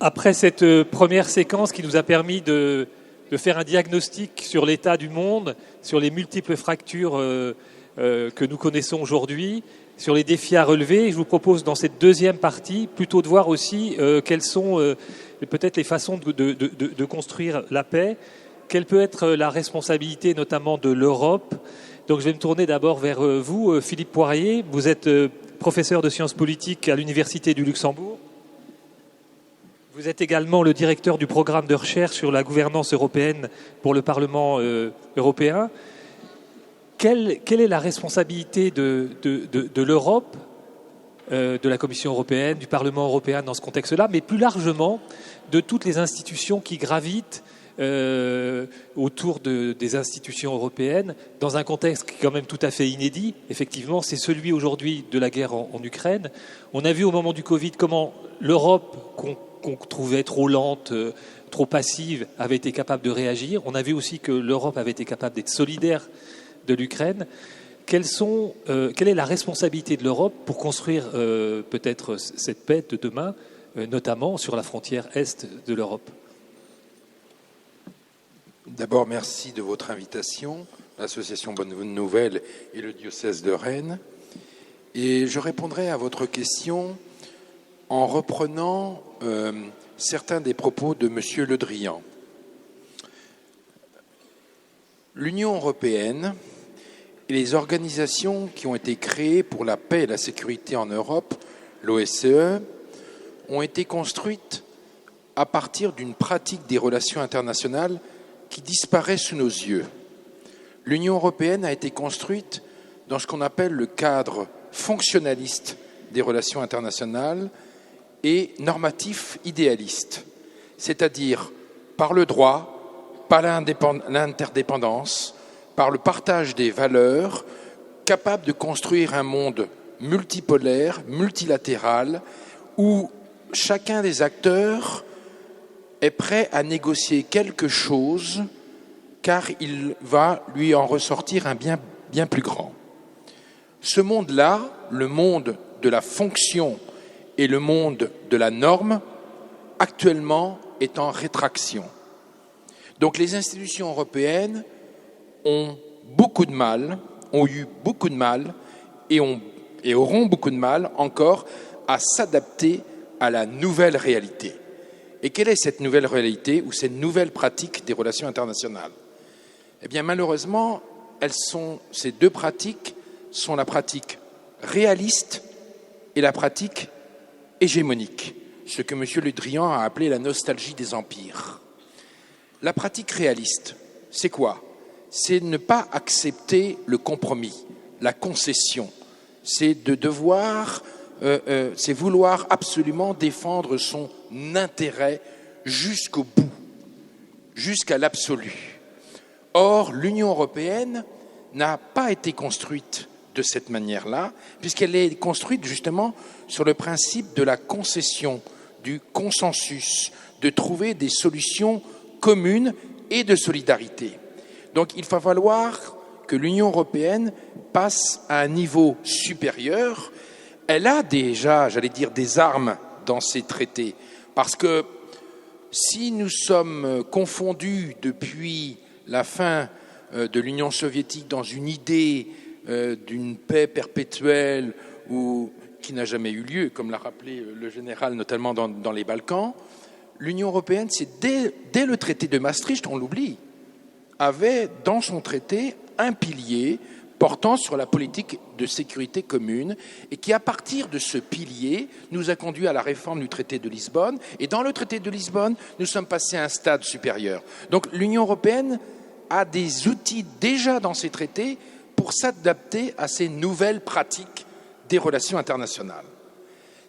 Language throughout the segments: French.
Après cette première séquence qui nous a permis de faire un diagnostic sur l'état du monde, sur les multiples fractures que nous connaissons aujourd'hui, sur les défis à relever, je vous propose dans cette deuxième partie plutôt de voir aussi quelles sont peut-être les façons de construire la paix, quelle peut être la responsabilité notamment de l'Europe. Donc je vais me tourner d'abord vers vous, Philippe Poirier. Vous êtes professeur de sciences politiques à l'Université du Luxembourg. Vous êtes également le directeur du programme de recherche sur la gouvernance européenne pour le Parlement européen. Quelle est la responsabilité de l'Europe, de la Commission européenne, du Parlement européen dans ce contexte-là, mais plus largement de toutes les institutions qui gravitent autour des institutions européennes, dans un contexte qui est quand même tout à fait inédit. Effectivement, c'est celui aujourd'hui de la guerre en Ukraine. On a vu au moment du Covid comment l'Europe, qu'on trouvait trop lente, trop passive, avait été capable de réagir. On a vu aussi que l'Europe avait été capable d'être solidaire de l'Ukraine. Quelle est la responsabilité de l'Europe pour construire peut-être cette paix de demain, notamment sur la frontière est de l'Europe ? D'abord, merci de votre invitation, l'association Bonne Nouvelle et le diocèse de Rennes. Et je répondrai à votre question en reprenant certains des propos de M. Le Drian. L'Union européenne et les organisations qui ont été créées pour la paix et la sécurité en Europe, l'OSCE, ont été construites à partir d'une pratique des relations internationales qui disparaît sous nos yeux. L'Union européenne a été construite dans ce qu'on appelle le cadre fonctionnaliste des relations internationales et normatif idéaliste, c'est-à-dire par le droit, par l'interdépendance, par le partage des valeurs, capable de construire un monde multipolaire, multilatéral, où chacun des acteurs est prêt à négocier quelque chose, car il va lui en ressortir un bien, bien plus grand. Ce monde-là, le monde de la fonction et le monde de la norme, actuellement est en rétraction. Donc les institutions européennes ont beaucoup de mal, ont eu beaucoup de mal et auront beaucoup de mal encore à s'adapter à la nouvelle réalité. Et quelle est cette nouvelle réalité ou cette nouvelle pratique des relations internationales ? Eh bien, malheureusement, ces deux pratiques sont la pratique réaliste et la pratique hégémonique, ce que M. Le Drian a appelé la nostalgie des empires. La pratique réaliste, c'est quoi ? C'est ne pas accepter le compromis, la concession. C'est c'est vouloir absolument défendre son intérêt jusqu'au bout, jusqu'à l'absolu. Or, l'Union européenne n'a pas été construite de cette manière-là, puisqu'elle est construite justement sur le principe de la concession, du consensus, de trouver des solutions communes et de solidarité. Donc il va falloir que l'Union européenne passe à un niveau supérieur. Elle a déjà, des armes dans ses traités, parce que si nous sommes confondus depuis la fin de l'Union soviétique dans une idée d'une paix perpétuelle qui n'a jamais eu lieu, comme l'a rappelé le général, notamment dans les Balkans, l'Union européenne, c'est dès le traité de Maastricht, on l'oublie, avait dans son traité un pilier portant sur la politique de sécurité commune et qui, à partir de ce pilier, nous a conduit à la réforme du traité de Lisbonne. Et dans le traité de Lisbonne, nous sommes passés à un stade supérieur. Donc l'Union européenne a des outils déjà dans ses traités pour s'adapter à ces nouvelles pratiques des relations internationales.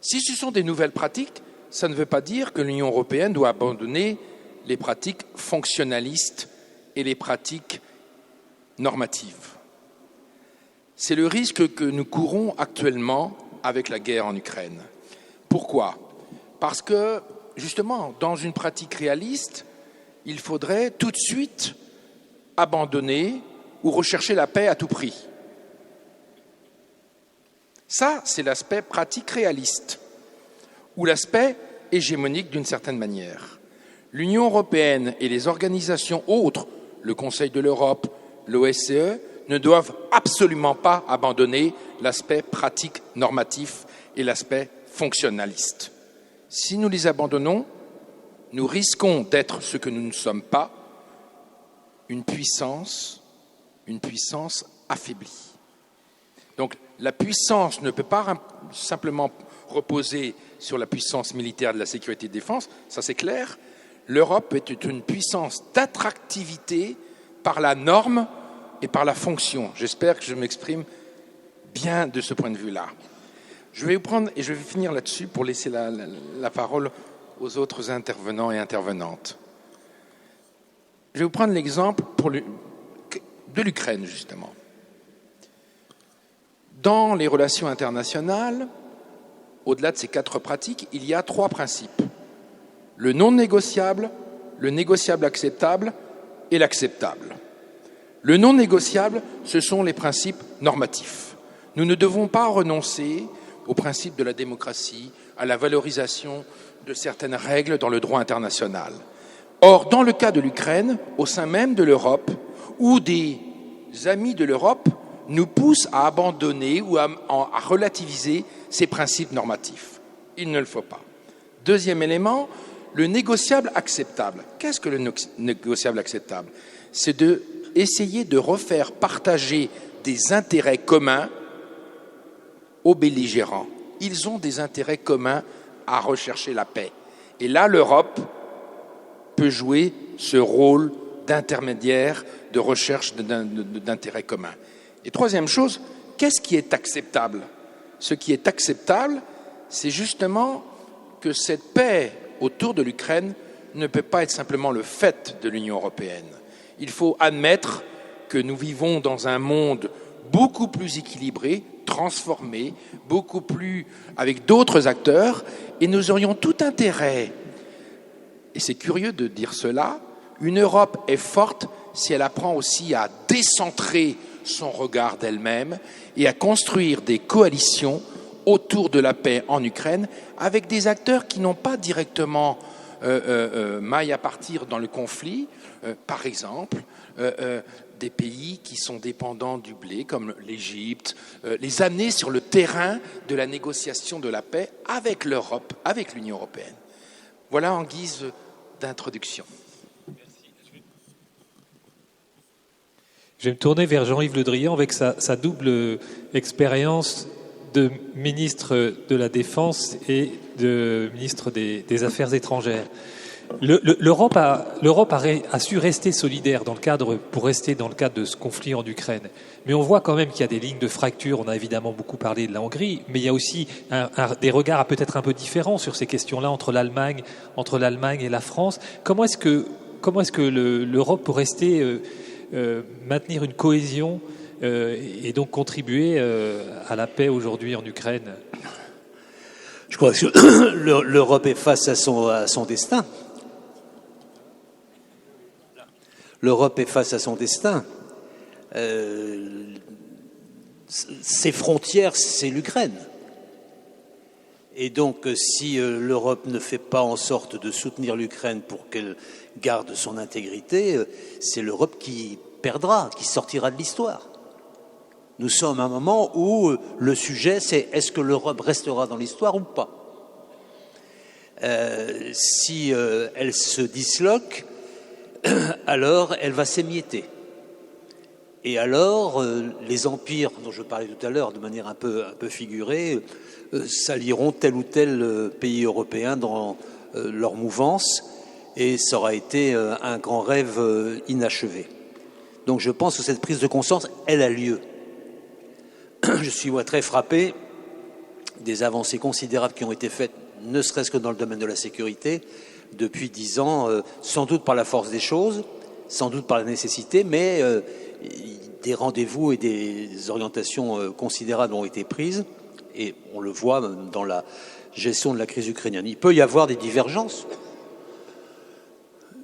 Si ce sont des nouvelles pratiques, ça ne veut pas dire que l'Union européenne doit abandonner les pratiques fonctionnalistes et les pratiques normatives. C'est le risque que nous courons actuellement avec la guerre en Ukraine. Pourquoi ? Parce que, justement, dans une pratique réaliste, il faudrait tout de suite abandonner ou rechercher la paix à tout prix. Ça, c'est l'aspect pratique réaliste, ou l'aspect hégémonique d'une certaine manière. L'Union européenne et les organisations autres, le Conseil de l'Europe, l'OSCE, ne doivent absolument pas abandonner l'aspect pratique normatif et l'aspect fonctionnaliste. Si nous les abandonnons, nous risquons d'être ce que nous ne sommes pas, une puissance affaiblie. Donc la puissance ne peut pas simplement reposer sur la puissance militaire de la sécurité et de défense, ça c'est clair. L'Europe est une puissance d'attractivité par la norme et par la fonction. J'espère que je m'exprime bien de ce point de vue-là. Je vais finir là-dessus pour laisser la parole aux autres intervenants et intervenantes. Je vais vous prendre l'exemple de l'Ukraine, justement. Dans les relations internationales, au-delà de ces 4 pratiques, il y a 3 principes. Le non négociable, le négociable acceptable et l'acceptable. Le non négociable, ce sont les principes normatifs. Nous ne devons pas renoncer au principe de la démocratie, à la valorisation de certaines règles dans le droit international. Or, dans le cas de l'Ukraine, au sein même de l'Europe, où des amis de l'Europe nous poussent à abandonner ou à relativiser ces principes normatifs. Il ne le faut pas. Deuxième élément, le négociable acceptable. Qu'est-ce que le négociable acceptable? C'est d'essayer de refaire partager des intérêts communs aux belligérants. Ils ont des intérêts communs à rechercher la paix. Et là, l'Europe peut jouer ce rôle d'intermédiaire, de recherche d'intérêts communs. Et troisième chose, qu'est-ce qui est acceptable? Ce qui est acceptable, c'est justement que cette paix autour de l'Ukraine ne peut pas être simplement le fait de l'Union européenne. Il faut admettre que nous vivons dans un monde beaucoup plus équilibré, transformé, beaucoup plus avec d'autres acteurs, et nous aurions tout intérêt, et c'est curieux de dire cela, une Europe est forte si elle apprend aussi à décentrer son regard d'elle-même et à construire des coalitions autour de la paix en Ukraine avec des acteurs qui n'ont pas directement maille à partir dans le conflit, par exemple des pays qui sont dépendants du blé, comme l'Égypte, les amener sur le terrain de la négociation de la paix avec l'Europe, avec l'Union européenne. Voilà en guise d'introduction. Je vais me tourner vers Jean-Yves Le Drian avec sa double expérience de ministre de la Défense et de ministre des Affaires étrangères. L'Europe a su rester solidaire pour rester dans le cadre de ce conflit en Ukraine. Mais on voit quand même qu'il y a des lignes de fracture. On a évidemment beaucoup parlé de la Hongrie, mais il y a aussi des regards peut-être un peu différents sur ces questions-là entre l'Allemagne et la France. Comment est-ce que l'Europe peut rester maintenir une cohésion et donc contribuer à la paix aujourd'hui en Ukraine? Je crois que l'Europe est face à son destin. L'Europe est face à son destin. Ses frontières, c'est l'Ukraine. Et donc, si l'Europe ne fait pas en sorte de soutenir l'Ukraine pour qu'elle garde son intégrité, c'est l'Europe qui perdra, qui sortira de l'histoire. Nous sommes à un moment où le sujet, c'est est-ce que l'Europe restera dans l'histoire ou pas? Si elle se disloque, alors elle va s'émietter. Et alors, les empires dont je parlais tout à l'heure de manière un peu figurée, s'allieront tel ou tel pays européen dans leur mouvance, et ça aura été un grand rêve inachevé. Donc je pense que cette prise de conscience, elle a lieu. Je suis très frappé des avancées considérables qui ont été faites, ne serait-ce que dans le domaine de la sécurité, depuis 10 ans, sans doute par la force des choses, sans doute par la nécessité, mais des rendez-vous et des orientations considérables ont été prises, et on le voit dans la gestion de la crise ukrainienne. Il peut y avoir des divergences.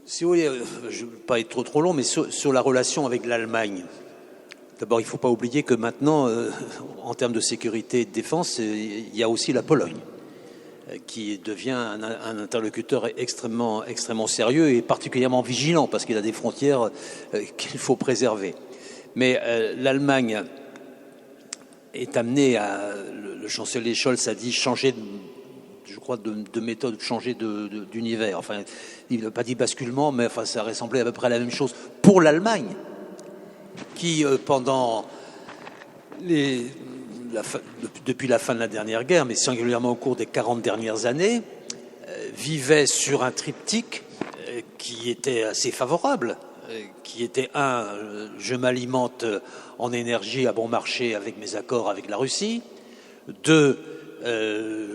Si vous voulez, je ne veux pas être trop long, mais sur la relation avec l'Allemagne. D'abord, il ne faut pas oublier que maintenant, en termes de sécurité et de défense, il y a aussi la Pologne. qui devient un interlocuteur extrêmement sérieux et particulièrement vigilant, parce qu'il a des frontières qu'il faut préserver. Mais l'Allemagne est amenée à... Le chancelier Scholz a dit changer, je crois, de méthode, changer d'univers. Enfin, il n'a pas dit basculement, mais enfin, ça ressemblait à peu près à la même chose pour l'Allemagne, qui, depuis la fin de la dernière guerre, mais singulièrement au cours des 40 dernières années, vivait sur un triptyque qui était assez favorable, qui était je m'alimente en énergie à bon marché avec mes accords avec la Russie. 2,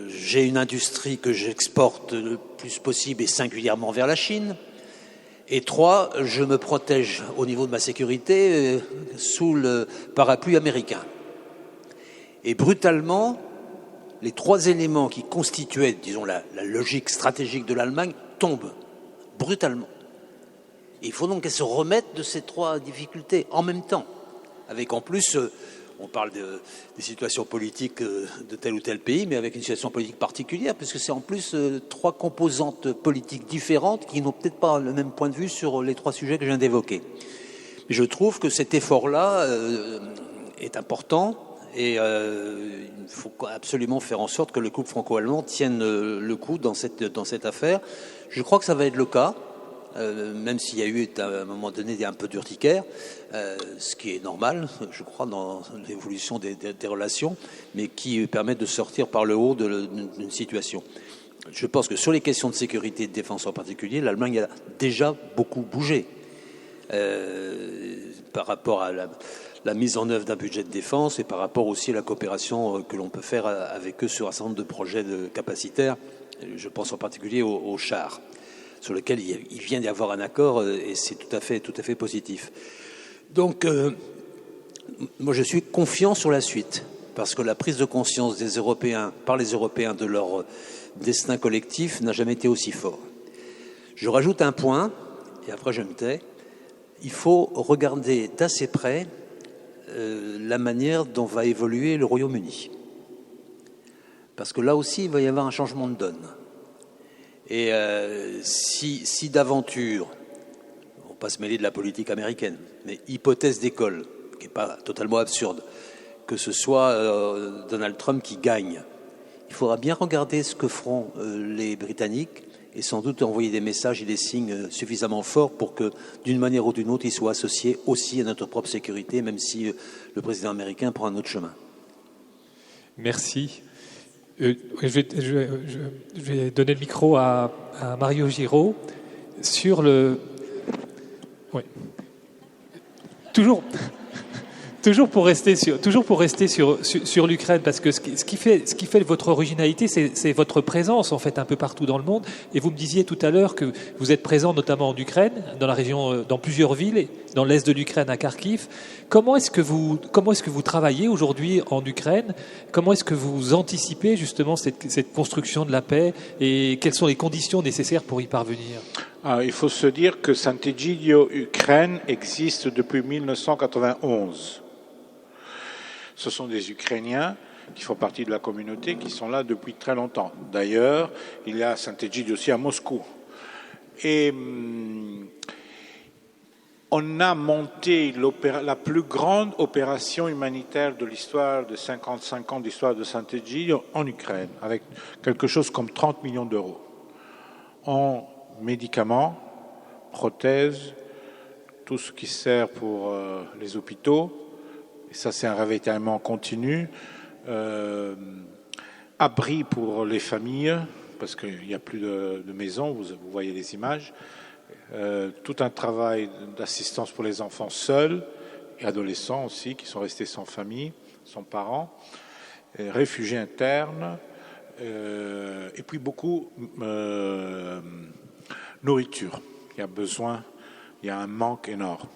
j'ai une industrie que j'exporte le plus possible et singulièrement vers la Chine. Et 3, je me protège au niveau de ma sécurité sous le parapluie américain. Et brutalement, les 3 éléments qui constituaient, disons, la logique stratégique de l'Allemagne tombent brutalement. Et il faut donc qu'elle se remette de ces 3 difficultés en même temps, avec en plus, on parle des situations politiques de tel ou tel pays, mais avec une situation politique particulière, puisque c'est en plus 3 composantes politiques différentes qui n'ont peut-être pas le même point de vue sur les 3 sujets que je viens d'évoquer. Je trouve que cet effort-là est important. Et il faut absolument faire en sorte que le couple franco-allemand tienne le coup dans cette affaire. Je crois que ça va être le cas, même s'il y a eu à un moment donné un peu d'urticaire, ce qui est normal, je crois, dans l'évolution des relations, mais qui permet de sortir par le haut d'une situation. Je pense que sur les questions de sécurité et de défense en particulier, l'Allemagne a déjà beaucoup bougé par rapport à la mise en œuvre d'un budget de défense et par rapport aussi à la coopération que l'on peut faire avec eux sur un certain nombre de projets capacitaires. Je pense en particulier aux chars, sur lesquels il vient d'y avoir un accord et c'est tout à fait positif. Donc, moi je suis confiant sur la suite, parce que la prise de conscience des Européens, par les Européens, de leur destin collectif n'a jamais été aussi fort. Je rajoute un point, et après je me tais. Il faut regarder d'assez près la manière dont va évoluer le Royaume-Uni. Parce que là aussi, il va y avoir un changement de donne. Et si d'aventure, on ne va pas se mêler de la politique américaine, mais hypothèse d'école, qui n'est pas totalement absurde, que ce soit Donald Trump qui gagne, il faudra bien regarder ce que feront les Britanniques et sans doute envoyer des messages et des signes suffisamment forts pour que, d'une manière ou d'une autre, ils soient associés aussi à notre propre sécurité, même si le président américain prend un autre chemin. Merci. Je vais donner le micro à Mario Giraud sur le... Oui. Toujours pour rester sur l'Ukraine, parce que ce qui fait votre originalité, c'est votre présence en fait un peu partout dans le monde. Et vous me disiez tout à l'heure que vous êtes présent notamment en Ukraine, dans la région, dans plusieurs villes, dans l'est de l'Ukraine à Kharkiv. Comment est-ce que vous travaillez aujourd'hui en Ukraine? Comment est-ce que vous anticipez justement cette construction de la paix et quelles sont les conditions nécessaires pour y parvenir? Il faut se dire que Sant'Egidio Ukraine existe depuis 1991. Ce sont des Ukrainiens qui font partie de la communauté, qui sont là depuis très longtemps. D'ailleurs, il y a Sant'Egidio aussi à Moscou. Et on a monté la plus grande opération humanitaire de l'histoire de 55 ans d'histoire de Sant'Egidio en Ukraine, avec quelque chose comme 30 millions d'euros. En médicaments, prothèses, tout ce qui sert pour les hôpitaux. Et ça, c'est un ravitaillement continu. Abri pour les familles, parce qu'il n'y a plus de maisons, vous voyez les images. Tout un travail d'assistance pour les enfants seuls et adolescents aussi, qui sont restés sans famille, sans parents, réfugiés internes, et puis beaucoup nourriture. Il y a un manque énorme.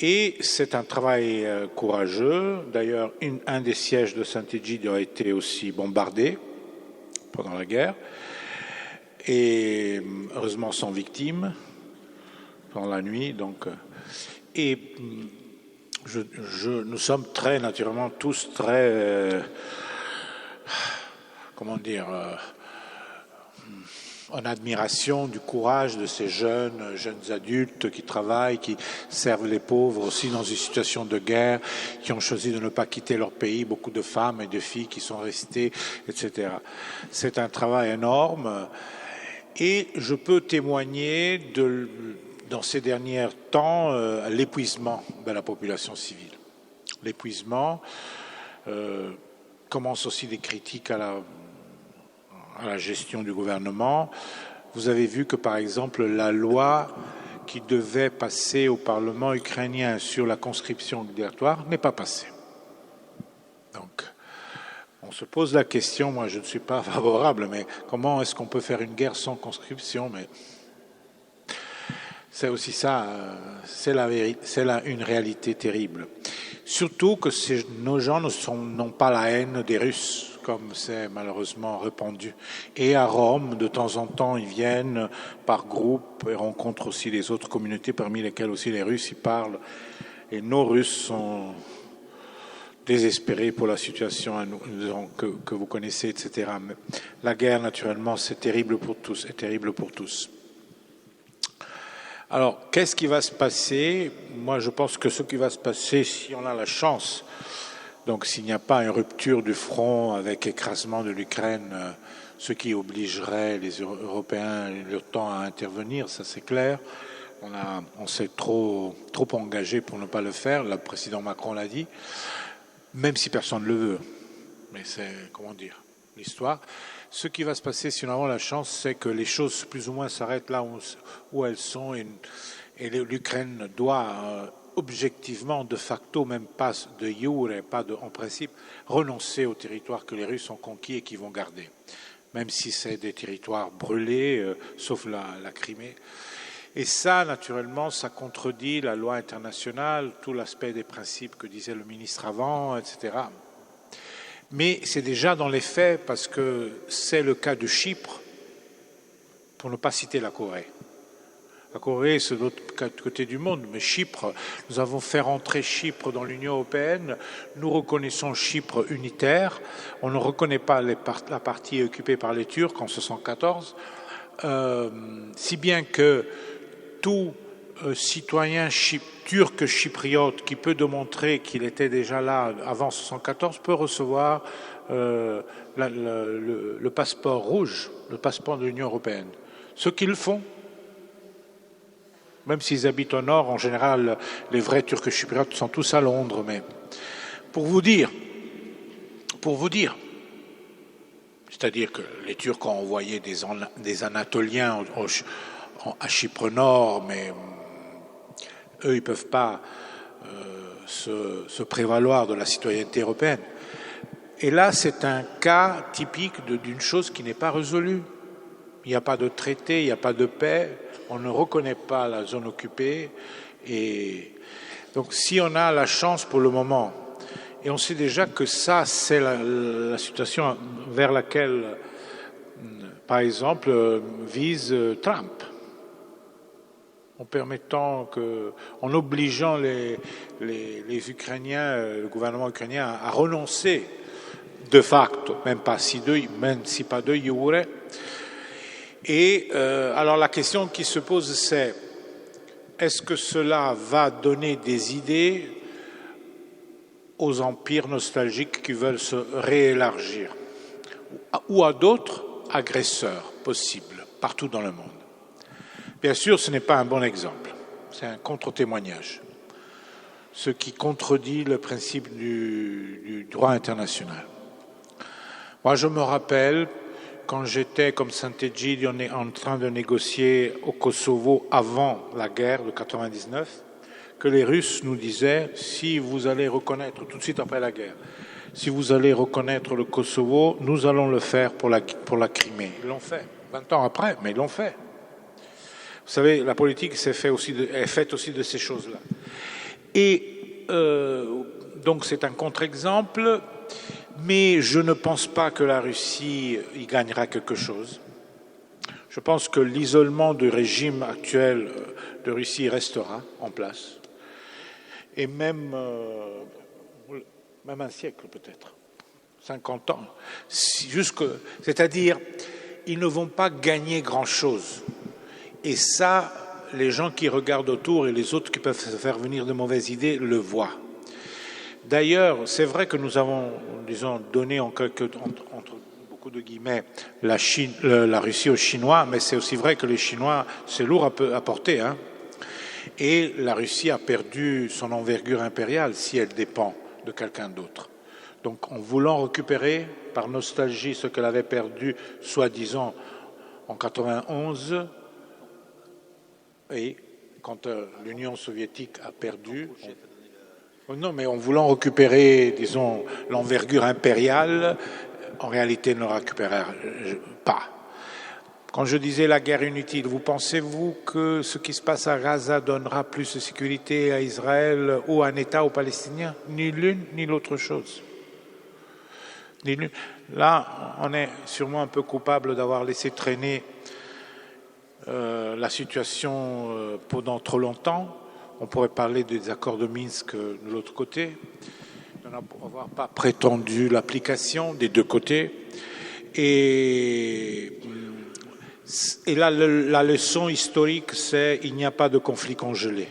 Et c'est un travail courageux. D'ailleurs, un des sièges de Sant'Egidio a été aussi bombardé pendant la guerre. Et heureusement sans victimes pendant la nuit. Et nous sommes naturellement tous très en admiration du courage de ces jeunes adultes qui travaillent, qui servent les pauvres aussi dans une situation de guerre, qui ont choisi de ne pas quitter leur pays, beaucoup de femmes et de filles qui sont restées, etc. C'est un travail énorme et je peux témoigner dans ces derniers temps l'épuisement de la population civile. L'épuisement commence aussi des critiques à la gestion du gouvernement. Vous avez vu que, par exemple, la loi qui devait passer au Parlement ukrainien sur la conscription obligatoire n'est pas passée. Donc, on se pose la question, moi je ne suis pas favorable, mais comment est-ce qu'on peut faire une guerre sans conscription? Mais c'est aussi ça, c'est une réalité terrible. Surtout que nos gens n'ont pas la haine des Russes, comme c'est malheureusement répandu. Et à Rome, de temps en temps, ils viennent par groupe et rencontrent aussi les autres communautés, parmi lesquelles aussi les Russes y parlent. Et nos Russes sont désespérés pour la situation que vous connaissez, etc. Mais la guerre, naturellement, c'est terrible pour tous, est terrible pour tous. Alors, qu'est-ce qui va se passer? Moi, je pense que ce qui va se passer, si on a la chance, donc s'il n'y a pas une rupture du front avec écrasement de l'Ukraine, ce qui obligerait les Européens et l'OTAN à intervenir, ça c'est clair. On s'est trop engagé pour ne pas le faire, le président Macron l'a dit, même si personne ne le veut. Mais c'est, l'histoire. Ce qui va se passer, si on a la chance, c'est que les choses plus ou moins s'arrêtent là où elles sont et l'Ukraine doit objectivement, de facto, même pas de jure, pas en principe, renoncer aux territoires que les Russes ont conquis et qu'ils vont garder. Même si c'est des territoires brûlés, sauf la Crimée. Et ça, naturellement, ça contredit la loi internationale, tout l'aspect des principes que disait le ministre avant, etc. Mais c'est déjà dans les faits, parce que c'est le cas de Chypre, pour ne pas citer la Corée. La Corée, c'est de l'autre côté du monde, mais Chypre, nous avons fait rentrer Chypre dans l'Union européenne, nous reconnaissons Chypre unitaire, on ne reconnaît pas la partie occupée par les Turcs en 1974, si bien que tout citoyen turc chypriote qui peut démontrer qu'il était déjà là avant 1974 peut recevoir le passeport rouge, le passeport de l'Union européenne. Ce qu'ils font, même s'ils habitent au nord, en général, les vrais Turcs chypriotes sont tous à Londres, mais pour vous dire, c'est-à-dire que les Turcs ont envoyé des Anatoliens à Chypre Nord, mais eux, ils ne peuvent pas se prévaloir de la citoyenneté européenne. Et là, c'est un cas typique d'une chose qui n'est pas résolue. Il n'y a pas de traité, il n'y a pas de paix, on ne reconnaît pas la zone occupée. Et donc, si on a la chance pour le moment, et on sait déjà que ça, c'est la situation vers laquelle, par exemple, vise Trump, en obligeant les Ukrainiens, le gouvernement ukrainien, à renoncer de facto, même si pas de jure. Et alors la question qui se pose, c'est est-ce que cela va donner des idées aux empires nostalgiques qui veulent se réélargir ou à d'autres agresseurs possibles partout dans le monde? Bien sûr, ce n'est pas un bon exemple, c'est un contre-témoignage, ce qui contredit le principe du droit international. Moi, je me rappelle, quand j'étais comme Sant'Egidio en train de négocier au Kosovo avant la guerre de 99, que les Russes nous disaient, si vous allez reconnaître, tout de suite après la guerre, si vous allez reconnaître le Kosovo, nous allons le faire pour la Crimée. Ils l'ont fait, 20 ans après, mais ils l'ont fait. Vous savez, la politique est faite aussi de ces choses-là. Et donc c'est un contre-exemple, mais je ne pense pas que la Russie y gagnera quelque chose. Je pense que l'isolement du régime actuel de Russie restera en place, et même un siècle peut-être. 50 ans. C'est-à-dire, ils ne vont pas gagner grand-chose. Et ça, les gens qui regardent autour et les autres qui peuvent se faire venir de mauvaises idées le voient. D'ailleurs, c'est vrai que nous avons, disons, donné entre beaucoup de guillemets la Russie aux Chinois, mais c'est aussi vrai que les Chinois, c'est lourd à porter, hein. Et la Russie a perdu son envergure impériale si elle dépend de quelqu'un d'autre. Donc, en voulant récupérer par nostalgie ce qu'elle avait perdu, soi-disant, en 91, et quand l'Union soviétique a perdu... Non, mais en voulant récupérer, disons, l'envergure impériale, en réalité, elle ne la récupérera pas. Quand je disais la guerre inutile, pensez-vous que ce qui se passe à Gaza donnera plus de sécurité à Israël ou à un État aux Palestiniens? Ni l'une, ni l'autre chose. Ni l'une. Là, on est sûrement un peu coupable d'avoir laissé traîner la situation pendant trop longtemps. On pourrait parler des accords de Minsk de l'autre côté, de n'avoir pas prétendu l'application des deux côtés. Et là, la leçon historique, c'est qu'il n'y a pas de conflit congelé.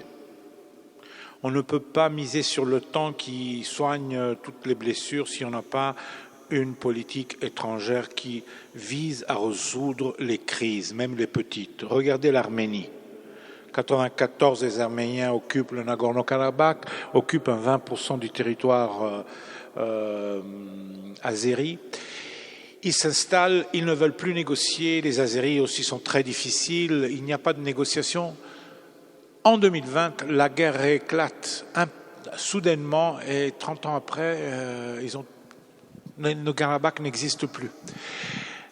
On ne peut pas miser sur le temps qui soigne toutes les blessures si on n'a pas une politique étrangère qui vise à résoudre les crises, même les petites. Regardez l'Arménie. 1994, les Arméniens occupent le Nagorno-Karabakh, occupent 20% du territoire azéri. Ils s'installent, ils ne veulent plus négocier, les Azéris aussi sont très difficiles, il n'y a pas de négociation. En 2020, la guerre éclate soudainement et 30 ans après, le Karabakh n'existe plus.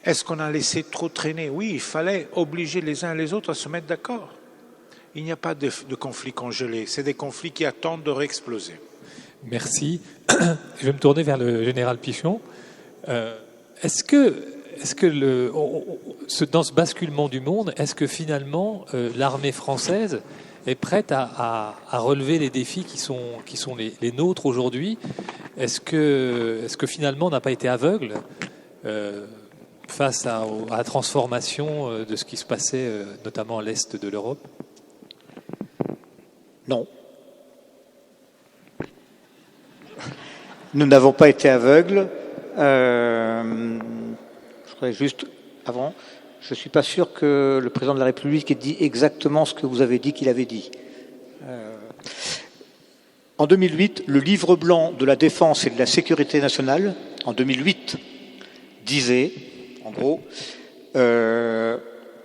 Est-ce qu'on a laissé trop traîner? Oui, il fallait obliger les uns et les autres à se mettre d'accord. Il n'y a pas de conflits congelés, c'est des conflits qui attendent de réexploser. Merci. Je vais me tourner vers le général Pichon. Est-ce que dans ce basculement du monde, est-ce que finalement l'armée française est prête à relever les défis qui sont les nôtres aujourd'hui? Est-ce que finalement on n'a pas été aveugle face à la transformation de ce qui se passait notamment à l'est de l'Europe? Non. Nous n'avons pas été aveugles. Je voudrais juste, avant, je ne suis pas sûr que le président de la République ait dit exactement ce que vous avez dit qu'il avait dit. En 2008, le livre blanc de la défense et de la sécurité nationale, en 2008, disait, en gros,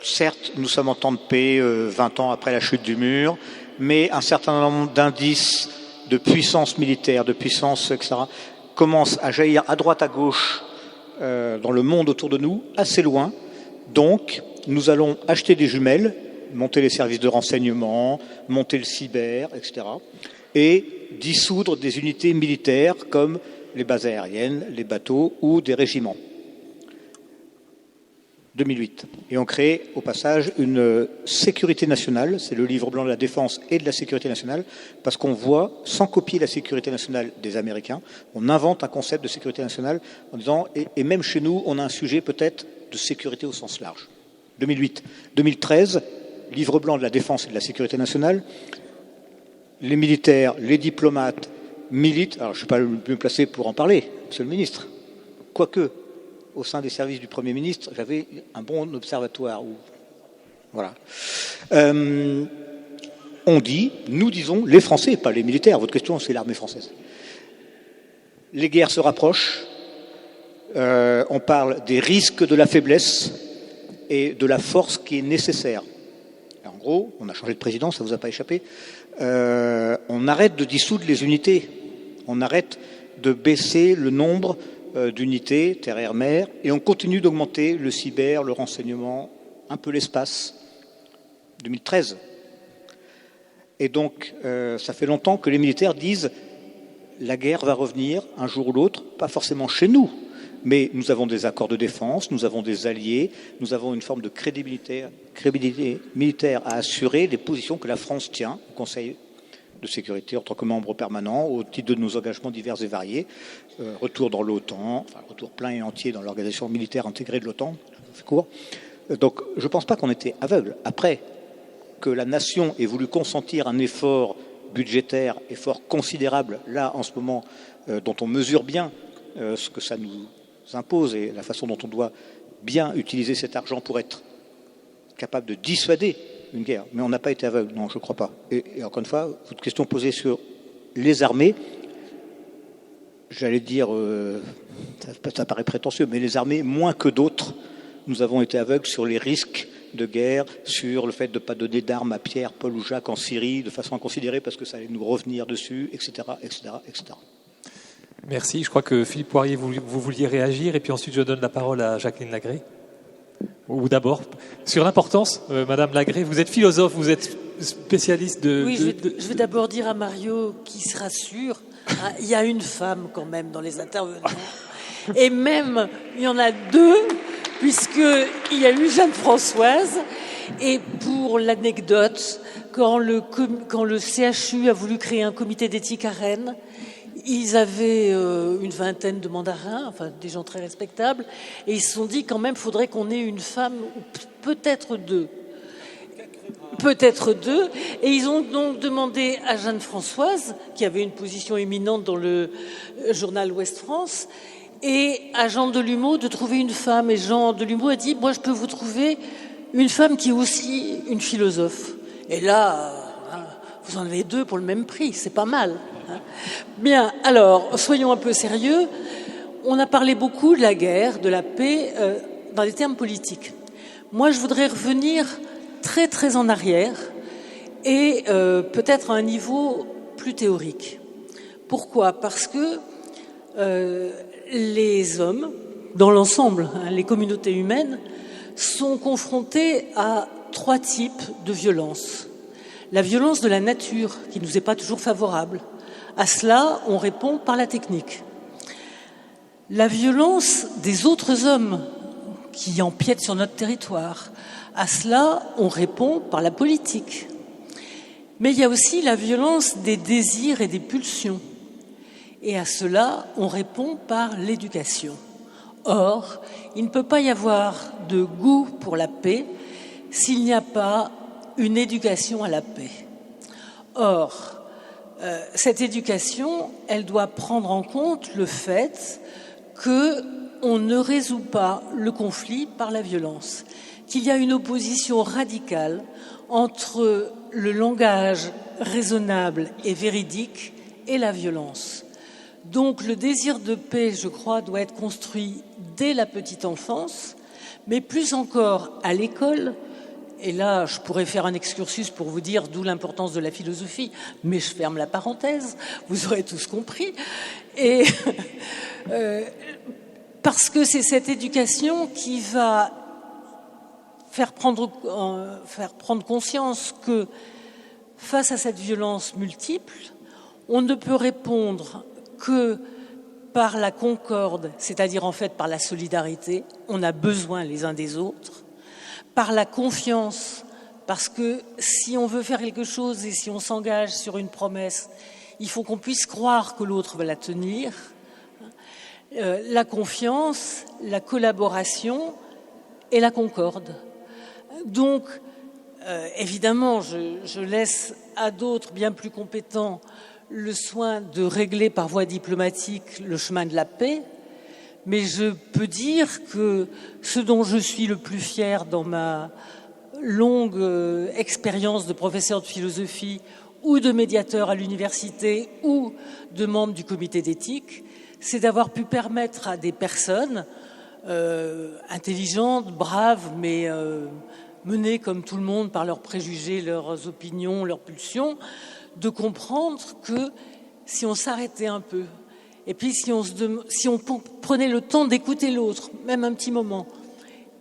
certes, nous sommes en temps de paix, 20 ans après la chute du mur, mais un certain nombre d'indices de puissance militaire, de puissance, etc., commencent à jaillir à droite, à gauche, dans le monde autour de nous, assez loin. Donc, nous allons acheter des jumelles, monter les services de renseignement, monter le cyber, etc., et dissoudre des unités militaires comme les bases aériennes, les bateaux ou des régiments. 2008. Et on crée au passage une sécurité nationale, c'est le livre blanc de la défense et de la sécurité nationale, parce qu'on voit, sans copier la sécurité nationale des Américains, on invente un concept de sécurité nationale en disant, et même chez nous, on a un sujet peut-être de sécurité au sens large. 2008. 2013, livre blanc de la défense et de la sécurité nationale, les militaires, les diplomates militent, alors je ne suis pas le mieux placé pour en parler, monsieur le ministre, quoique, au sein des services du Premier ministre, j'avais un bon observatoire. Voilà. On dit, nous disons, les Français, pas les militaires, votre question c'est l'armée française. Les guerres se rapprochent, on parle des risques de la faiblesse et de la force qui est nécessaire. Et en gros, on a changé de président, ça ne vous a pas échappé, on arrête de dissoudre les unités, on arrête de baisser le nombre d'unités, terre, air, mer, et on continue d'augmenter le cyber, le renseignement, un peu l'espace. 2013. Et donc, ça fait longtemps que les militaires disent la guerre va revenir un jour ou l'autre, pas forcément chez nous, mais nous avons des accords de défense, nous avons des alliés, nous avons une forme de crédibilité militaire à assurer des positions que la France tient au Conseil de sécurité en tant que membre permanent au titre de nos engagements divers et variés. Retour dans l'OTAN, enfin retour plein et entier dans l'organisation militaire intégrée de l'OTAN, c'est court. Donc je ne pense pas qu'on était aveugle. Après que la nation ait voulu consentir un effort budgétaire, effort considérable, là en ce moment, dont on mesure bien ce que ça nous impose et la façon dont on doit bien utiliser cet argent pour être capable de dissuader une guerre. Mais on n'a pas été aveugle, non, je ne crois pas. Et encore une fois, votre question posée sur les armées, j'allais dire, ça paraît prétentieux, mais les armées, moins que d'autres, nous avons été aveugles sur les risques de guerre, sur le fait de ne pas donner d'armes à Pierre, Paul ou Jacques en Syrie de façon inconsidérée parce que ça allait nous revenir dessus, etc., etc., etc. Merci. Je crois que Philippe Poirier, vous vouliez réagir et puis ensuite je donne la parole à Jacqueline Lagré. Ou d'abord, sur l'importance, Madame Lagré, vous êtes philosophe, vous êtes spécialiste de... Oui, je vais d'abord dire à Mario qu'il se rassure. Hein, il y a une femme quand même dans les intervenants. Et même, il y en a deux, puisqu'il y a eu Jeanne-Françoise. Et pour l'anecdote, quand le CHU a voulu créer un comité d'éthique à Rennes, ils avaient une vingtaine de mandarins, enfin des gens très respectables, et ils se sont dit quand même, il faudrait qu'on ait une femme, ou peut-être deux. Et ils ont donc demandé à Jeanne-Françoise, qui avait une position éminente dans le journal Ouest-France, et à Jean Delumeau de trouver une femme. Et Jean Delumeau a dit, moi je peux vous trouver une femme qui est aussi une philosophe. Et là, vous en avez deux pour le même prix, c'est pas mal. Bien, alors, soyons un peu sérieux. On a parlé beaucoup de la guerre, de la paix, dans les termes politiques. Moi, je voudrais revenir très, très en arrière et peut-être à un niveau plus théorique. Pourquoi ? Parce que les hommes, dans l'ensemble, les communautés humaines, sont confrontés à trois types de violences. La violence de la nature, qui ne nous est pas toujours favorable. À cela, on répond par la technique. La violence des autres hommes qui empiètent sur notre territoire. À cela, on répond par la politique. Mais il y a aussi la violence des désirs et des pulsions. Et à cela, on répond par l'éducation. Or, il ne peut pas y avoir de goût pour la paix s'il n'y a pas une éducation à la paix. Or, cette éducation, elle doit prendre en compte le fait qu'on ne résout pas le conflit par la violence, qu'il y a une opposition radicale entre le langage raisonnable et véridique et la violence. Donc le désir de paix, je crois, doit être construit dès la petite enfance, mais plus encore à l'école. Et là, je pourrais faire un excursus pour vous dire d'où l'importance de la philosophie, mais je ferme la parenthèse, vous aurez tous compris. Et parce que c'est cette éducation qui va faire prendre conscience que face à cette violence multiple, on ne peut répondre que par la concorde, c'est-à-dire en fait par la solidarité, on a besoin les uns des autres, par la confiance, parce que si on veut faire quelque chose et si on s'engage sur une promesse, il faut qu'on puisse croire que l'autre va la tenir. La confiance, la collaboration et la concorde. Donc, évidemment, je laisse à d'autres bien plus compétents le soin de régler par voie diplomatique le chemin de la paix, mais je peux dire que ce dont je suis le plus fier dans ma longue expérience de professeur de philosophie ou de médiateur à l'université ou de membre du comité d'éthique, c'est d'avoir pu permettre à des personnes intelligentes, braves, mais menées comme tout le monde par leurs préjugés, leurs opinions, leurs pulsions, de comprendre que si on s'arrêtait un peu, et puis si on prenait le temps d'écouter l'autre, même un petit moment,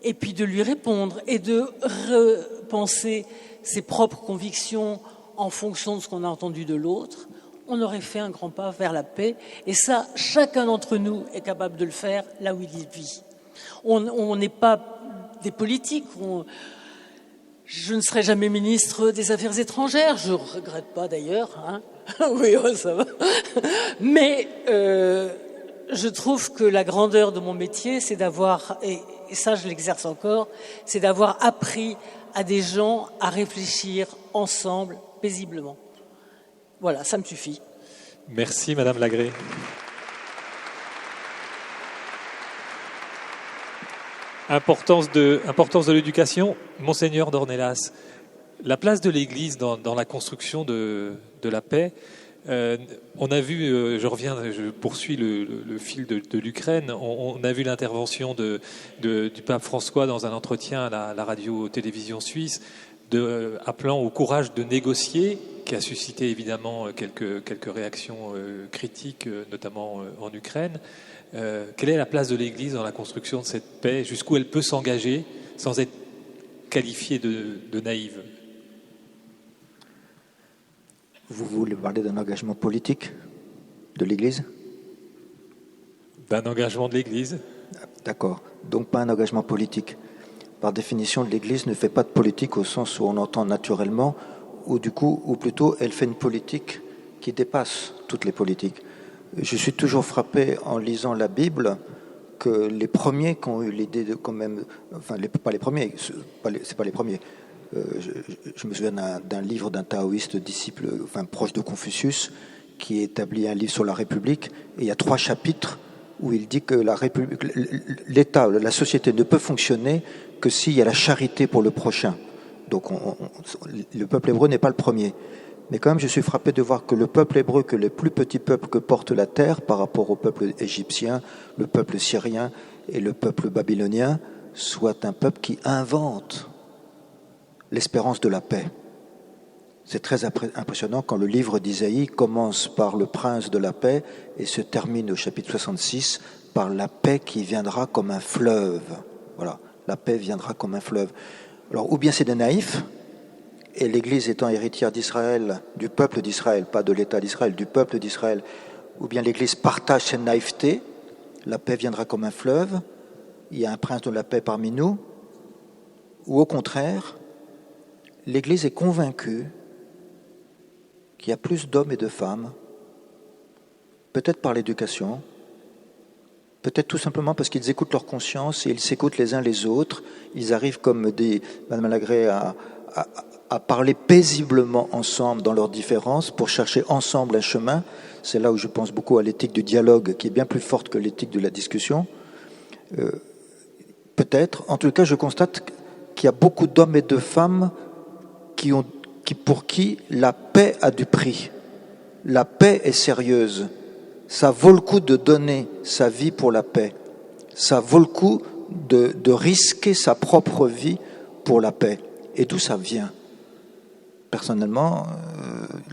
et puis de lui répondre et de repenser ses propres convictions en fonction de ce qu'on a entendu de l'autre, on aurait fait un grand pas vers la paix. Et ça, chacun d'entre nous est capable de le faire là où il vit. On n'est pas des politiques. Je ne serai jamais ministre des Affaires étrangères, je ne regrette pas d'ailleurs, hein. Oui, ça va. Mais je trouve que la grandeur de mon métier, c'est d'avoir, et ça je l'exerce encore, c'est d'avoir appris à des gens à réfléchir ensemble, paisiblement. Voilà, ça me suffit. Merci Madame Lagré. Importance de l'éducation, Monseigneur d'Ornelas. La place de l'Église dans la construction de la paix. On a vu, je poursuis le fil de l'Ukraine. On a vu l'intervention du pape François dans un entretien à la radio-télévision suisse, appelant au courage de négocier, qui a suscité évidemment quelques réactions critiques, notamment en Ukraine. Quelle est la place de l'Église dans la construction de cette paix? Jusqu'où elle peut s'engager sans être qualifiée de naïve? Vous voulez parler d'un engagement politique de l'Église? D'un engagement de l'Église. D'accord. Donc pas un engagement politique. Par définition, l'Église ne fait pas de politique au sens où on entend naturellement, ou plutôt elle fait une politique qui dépasse toutes les politiques. Je suis toujours frappé en lisant la Bible que les premiers qui ont eu l'idée de quand même, enfin pas les premiers, c'est pas les premiers. Je me souviens d'un livre d'un taoïste disciple, enfin proche de Confucius, qui établit un livre sur la République, et il y a 3 chapitres où il dit que la République, l'État, la société ne peut fonctionner que s'il y a la charité pour le prochain. Donc le peuple hébreu n'est pas le premier. Mais quand même, je suis frappé de voir que le peuple hébreu, que le plus petit peuple que porte la terre par rapport au peuple égyptien, le peuple syrien et le peuple babylonien, soit un peuple qui invente l'espérance de la paix. C'est très impressionnant quand le livre d'Isaïe commence par le prince de la paix et se termine au chapitre 66 par la paix qui viendra comme un fleuve. Voilà, la paix viendra comme un fleuve. Alors, ou bien c'est des naïfs, et l'Église étant héritière d'Israël, du peuple d'Israël, pas de l'État d'Israël, du peuple d'Israël, ou bien l'Église partage cette naïveté, la paix viendra comme un fleuve, il y a un prince de la paix parmi nous, ou au contraire, l'Église est convaincue qu'il y a plus d'hommes et de femmes, peut-être par l'éducation, peut-être tout simplement parce qu'ils écoutent leur conscience et ils s'écoutent les uns les autres, ils arrivent, comme dit Mme Lagré, à parler paisiblement ensemble dans leurs différences pour chercher ensemble un chemin. C'est là où je pense beaucoup à l'éthique du dialogue, qui est bien plus forte que l'éthique de la discussion. Peut-être. En tout cas, je constate qu'il y a beaucoup d'hommes et de femmes pour qui la paix a du prix. La paix est sérieuse. Ça vaut le coup de donner sa vie pour la paix. Ça vaut le coup de risquer sa propre vie pour la paix. Et d'où ça vient? Personnellement,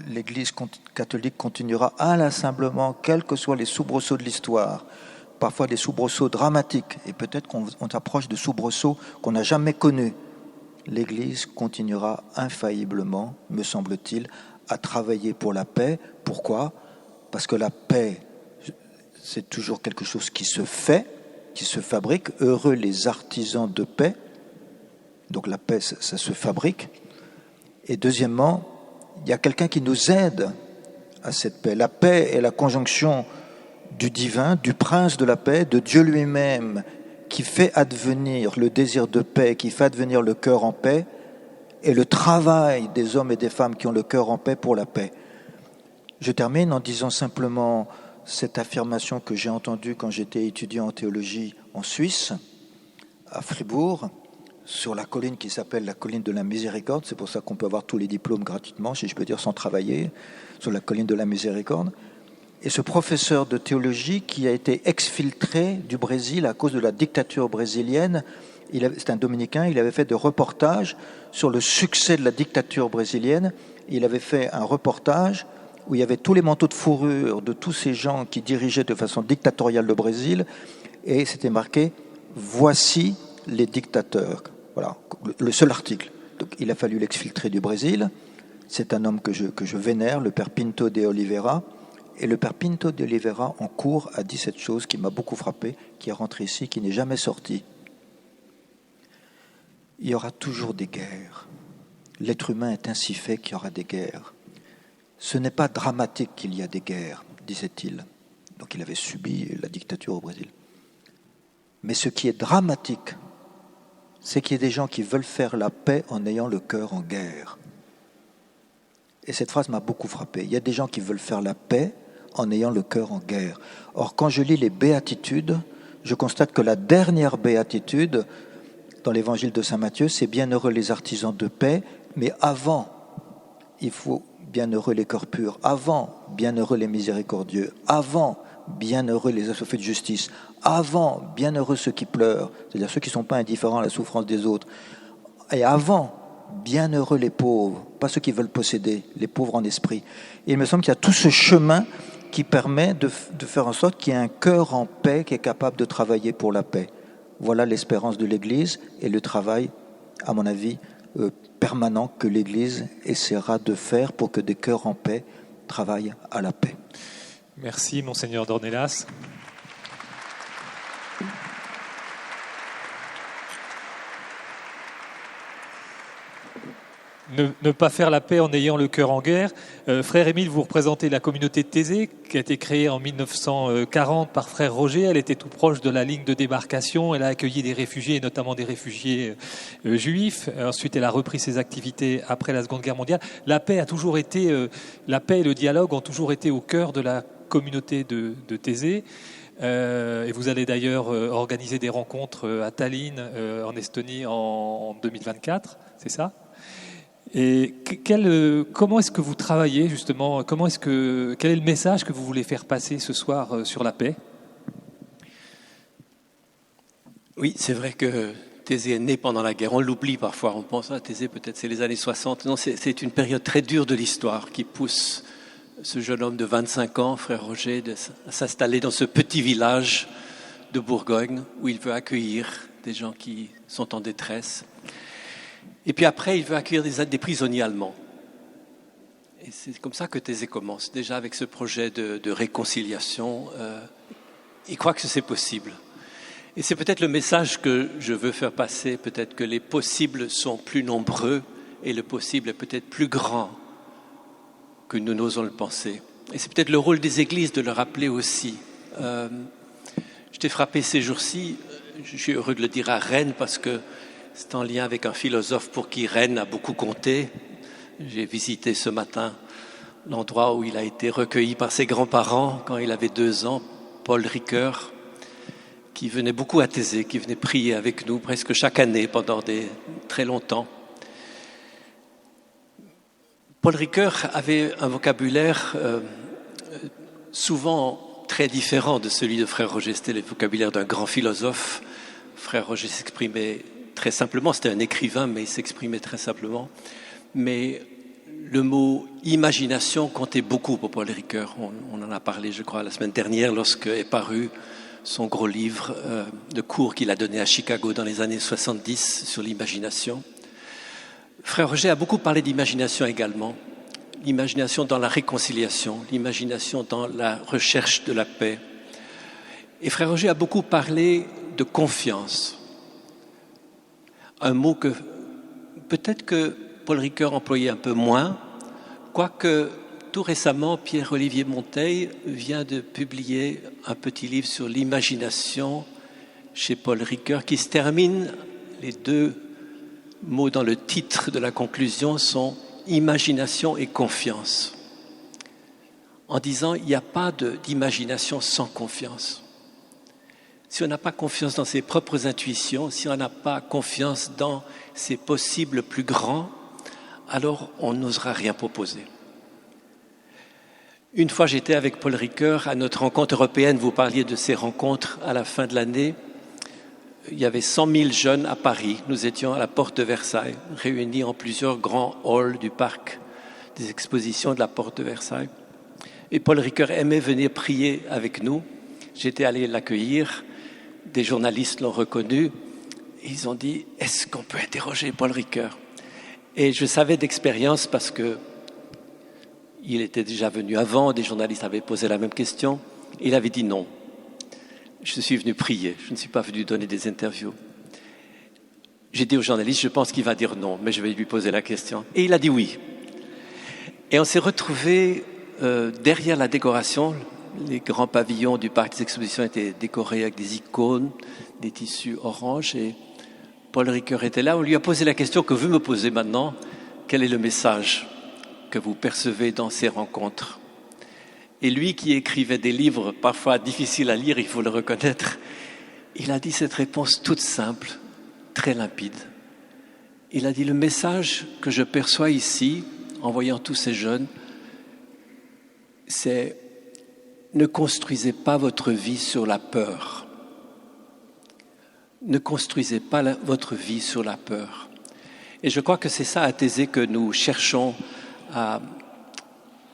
l'Église catholique continuera inlassablement, quels que soient les soubresauts de l'histoire, parfois des soubresauts dramatiques, et peut-être qu'on s'approche de soubresauts qu'on n'a jamais connus. L'Église continuera infailliblement, me semble-t-il, à travailler pour la paix. Pourquoi? Parce que la paix, c'est toujours quelque chose qui se fait, qui se fabrique. Heureux les artisans de paix. Donc la paix, ça se fabrique. Et deuxièmement, il y a quelqu'un qui nous aide à cette paix. La paix est la conjonction du divin, du prince de la paix, de Dieu lui-même, qui fait advenir le désir de paix, qui fait advenir le cœur en paix, et le travail des hommes et des femmes qui ont le cœur en paix pour la paix. Je termine en disant simplement cette affirmation que j'ai entendue quand j'étais étudiant en théologie en Suisse, à Fribourg, sur la colline qui s'appelle la colline de la Miséricorde. C'est pour ça qu'on peut avoir tous les diplômes gratuitement, si je peux dire, sans travailler, sur la colline de la Miséricorde. Et ce professeur de théologie qui a été exfiltré du Brésil à cause de la dictature brésilienne, c'est un dominicain, il avait fait des reportages sur le succès de la dictature brésilienne. Il avait fait un reportage où il y avait tous les manteaux de fourrure de tous ces gens qui dirigeaient de façon dictatoriale le Brésil, et c'était marqué « Voici les dictateurs ». Voilà, le seul article. Donc, il a fallu l'exfiltrer du Brésil. C'est un homme que je vénère, le père Pinto de Oliveira. Et le père Pinto de Oliveira, en cours, a dit cette chose qui m'a beaucoup frappé, qui est rentrée ici, qui n'est jamais sortie. Il y aura toujours des guerres. l'être humain est ainsi fait qu'il y aura des guerres. Ce n'est pas dramatique qu'il y a des guerres, disait-il. Donc il avait subi la dictature au Brésil. Mais ce qui est dramatique, c'est qu'il y ait des gens qui veulent faire la paix en ayant le cœur en guerre. Et cette phrase m'a beaucoup frappé. Il y a des gens qui veulent faire la paix en ayant le cœur en guerre. Or, quand je lis les béatitudes, je constate que la dernière béatitude, dans l'évangile de saint Matthieu, c'est bienheureux les artisans de paix, mais avant, il faut bienheureux les cœurs purs, avant, bienheureux les miséricordieux, avant, bienheureux les assoiffés de justice, avant, bienheureux ceux qui pleurent, c'est-à-dire ceux qui ne sont pas indifférents à la souffrance des autres, et avant, bienheureux les pauvres, pas ceux qui veulent posséder, les pauvres en esprit. Et il me semble qu'il y a tout ce chemin qui permet de faire en sorte qu'il y ait un cœur en paix qui est capable de travailler pour la paix. Voilà l'espérance de l'Église et le travail, à mon avis, permanent que l'Église essaiera de faire pour que des cœurs en paix travaillent à la paix. Merci, Monseigneur Dornelas. Ne pas faire la paix en ayant le cœur en guerre. Frère Émile, vous représentez la communauté de Thésée, qui a été créée en 1940 par Frère Roger. Elle était tout proche de la ligne de débarcation. Elle a accueilli des réfugiés, et notamment des réfugiés juifs. Ensuite, elle a repris ses activités après la Seconde Guerre mondiale. La paix a toujours été, la paix et le dialogue ont toujours été au cœur de la communauté de Thésée. Et vous allez d'ailleurs organiser des rencontres à Tallinn, en Estonie, en 2024, c'est ça ? Et comment est-ce que vous travaillez justement ? Quel est le message que vous voulez faire passer ce soir sur la paix ? Oui, c'est vrai que Thésée est né pendant la guerre. On l'oublie parfois. On pense à Thésée, peut-être c'est les années 60. Non, c'est une période très dure de l'histoire qui pousse ce jeune homme de 25 ans, Frère Roger, à s'installer dans ce petit village de Bourgogne où il veut accueillir des gens qui sont en détresse. Et puis après, il veut accueillir des prisonniers allemands. Et c'est comme ça que Thésée commence, déjà avec ce projet de réconciliation. Il croit que c'est possible. Et c'est peut-être le message que je veux faire passer, peut-être que les possibles sont plus nombreux et le possible est peut-être plus grand que nous n'osons le penser. Et c'est peut-être le rôle des églises de le rappeler aussi. J'étais frappé ces jours-ci, je suis heureux de le dire à Rennes parce que c'est en lien avec un philosophe pour qui Rennes a beaucoup compté. J'ai visité ce matin l'endroit où il a été recueilli par ses grands-parents quand il avait 2 ans, Paul Ricoeur, qui venait beaucoup à Thésée, qui venait prier avec nous presque chaque année pendant très longtemps. Paul Ricoeur avait un vocabulaire souvent très différent de celui de Frère Roger. C'était le vocabulaire d'un grand philosophe. Frère Roger s'exprimait très simplement, c'était un écrivain, mais il s'exprimait très simplement. Mais le mot imagination comptait beaucoup pour Paul Ricoeur. On en a parlé, je crois, la semaine dernière, lorsque est paru son gros livre de cours qu'il a donné à Chicago dans les années 70 sur l'imagination. Frère Roger a beaucoup parlé d'imagination également. L'imagination dans la réconciliation, l'imagination dans la recherche de la paix. Et Frère Roger a beaucoup parlé de confiance. Un mot que peut-être que Paul Ricoeur employait un peu moins, quoique tout récemment, Pierre-Olivier Monteil vient de publier un petit livre sur l'imagination chez Paul Ricoeur qui se termine, les 2 mots dans le titre de la conclusion sont imagination et confiance, en disant il n'y a pas d'imagination sans confiance. Si on n'a pas confiance dans ses propres intuitions, si on n'a pas confiance dans ses possibles plus grands, alors on n'osera rien proposer. Une fois, j'étais avec Paul Ricoeur à notre rencontre européenne. Vous parliez de ces rencontres à la fin de l'année. Il y avait 100 000 jeunes à Paris. Nous étions à la porte de Versailles, réunis en plusieurs grands halls du parc des expositions de la porte de Versailles. Et Paul Ricoeur aimait venir prier avec nous. J'étais allé l'accueillir. Des journalistes l'ont reconnu. Ils ont dit « Est-ce qu'on peut interroger Paul Ricoeur ?» Et je savais d'expérience parce que il était déjà venu avant, des journalistes avaient posé la même question. Il avait dit non. Je suis venu prier, je ne suis pas venu donner des interviews. J'ai dit au journaliste, je pense qu'il va dire non, mais je vais lui poser la question. Et il a dit oui. Et on s'est retrouvés derrière la décoration. Les grands pavillons du parc des expositions étaient décorés avec des icônes, des tissus orange. Et Paul Ricoeur était là. On lui a posé la question que vous me posez maintenant. Quel est le message que vous percevez dans ces rencontres? Et lui qui écrivait des livres parfois difficiles à lire, il faut le reconnaître, il a dit cette réponse toute simple, très limpide. Il a dit, le message que je perçois ici, en voyant tous ces jeunes, c'est ne construisez pas votre vie sur la peur. Ne construisez pas votre vie sur la peur. Et je crois que c'est ça, à Thésée, que nous cherchons à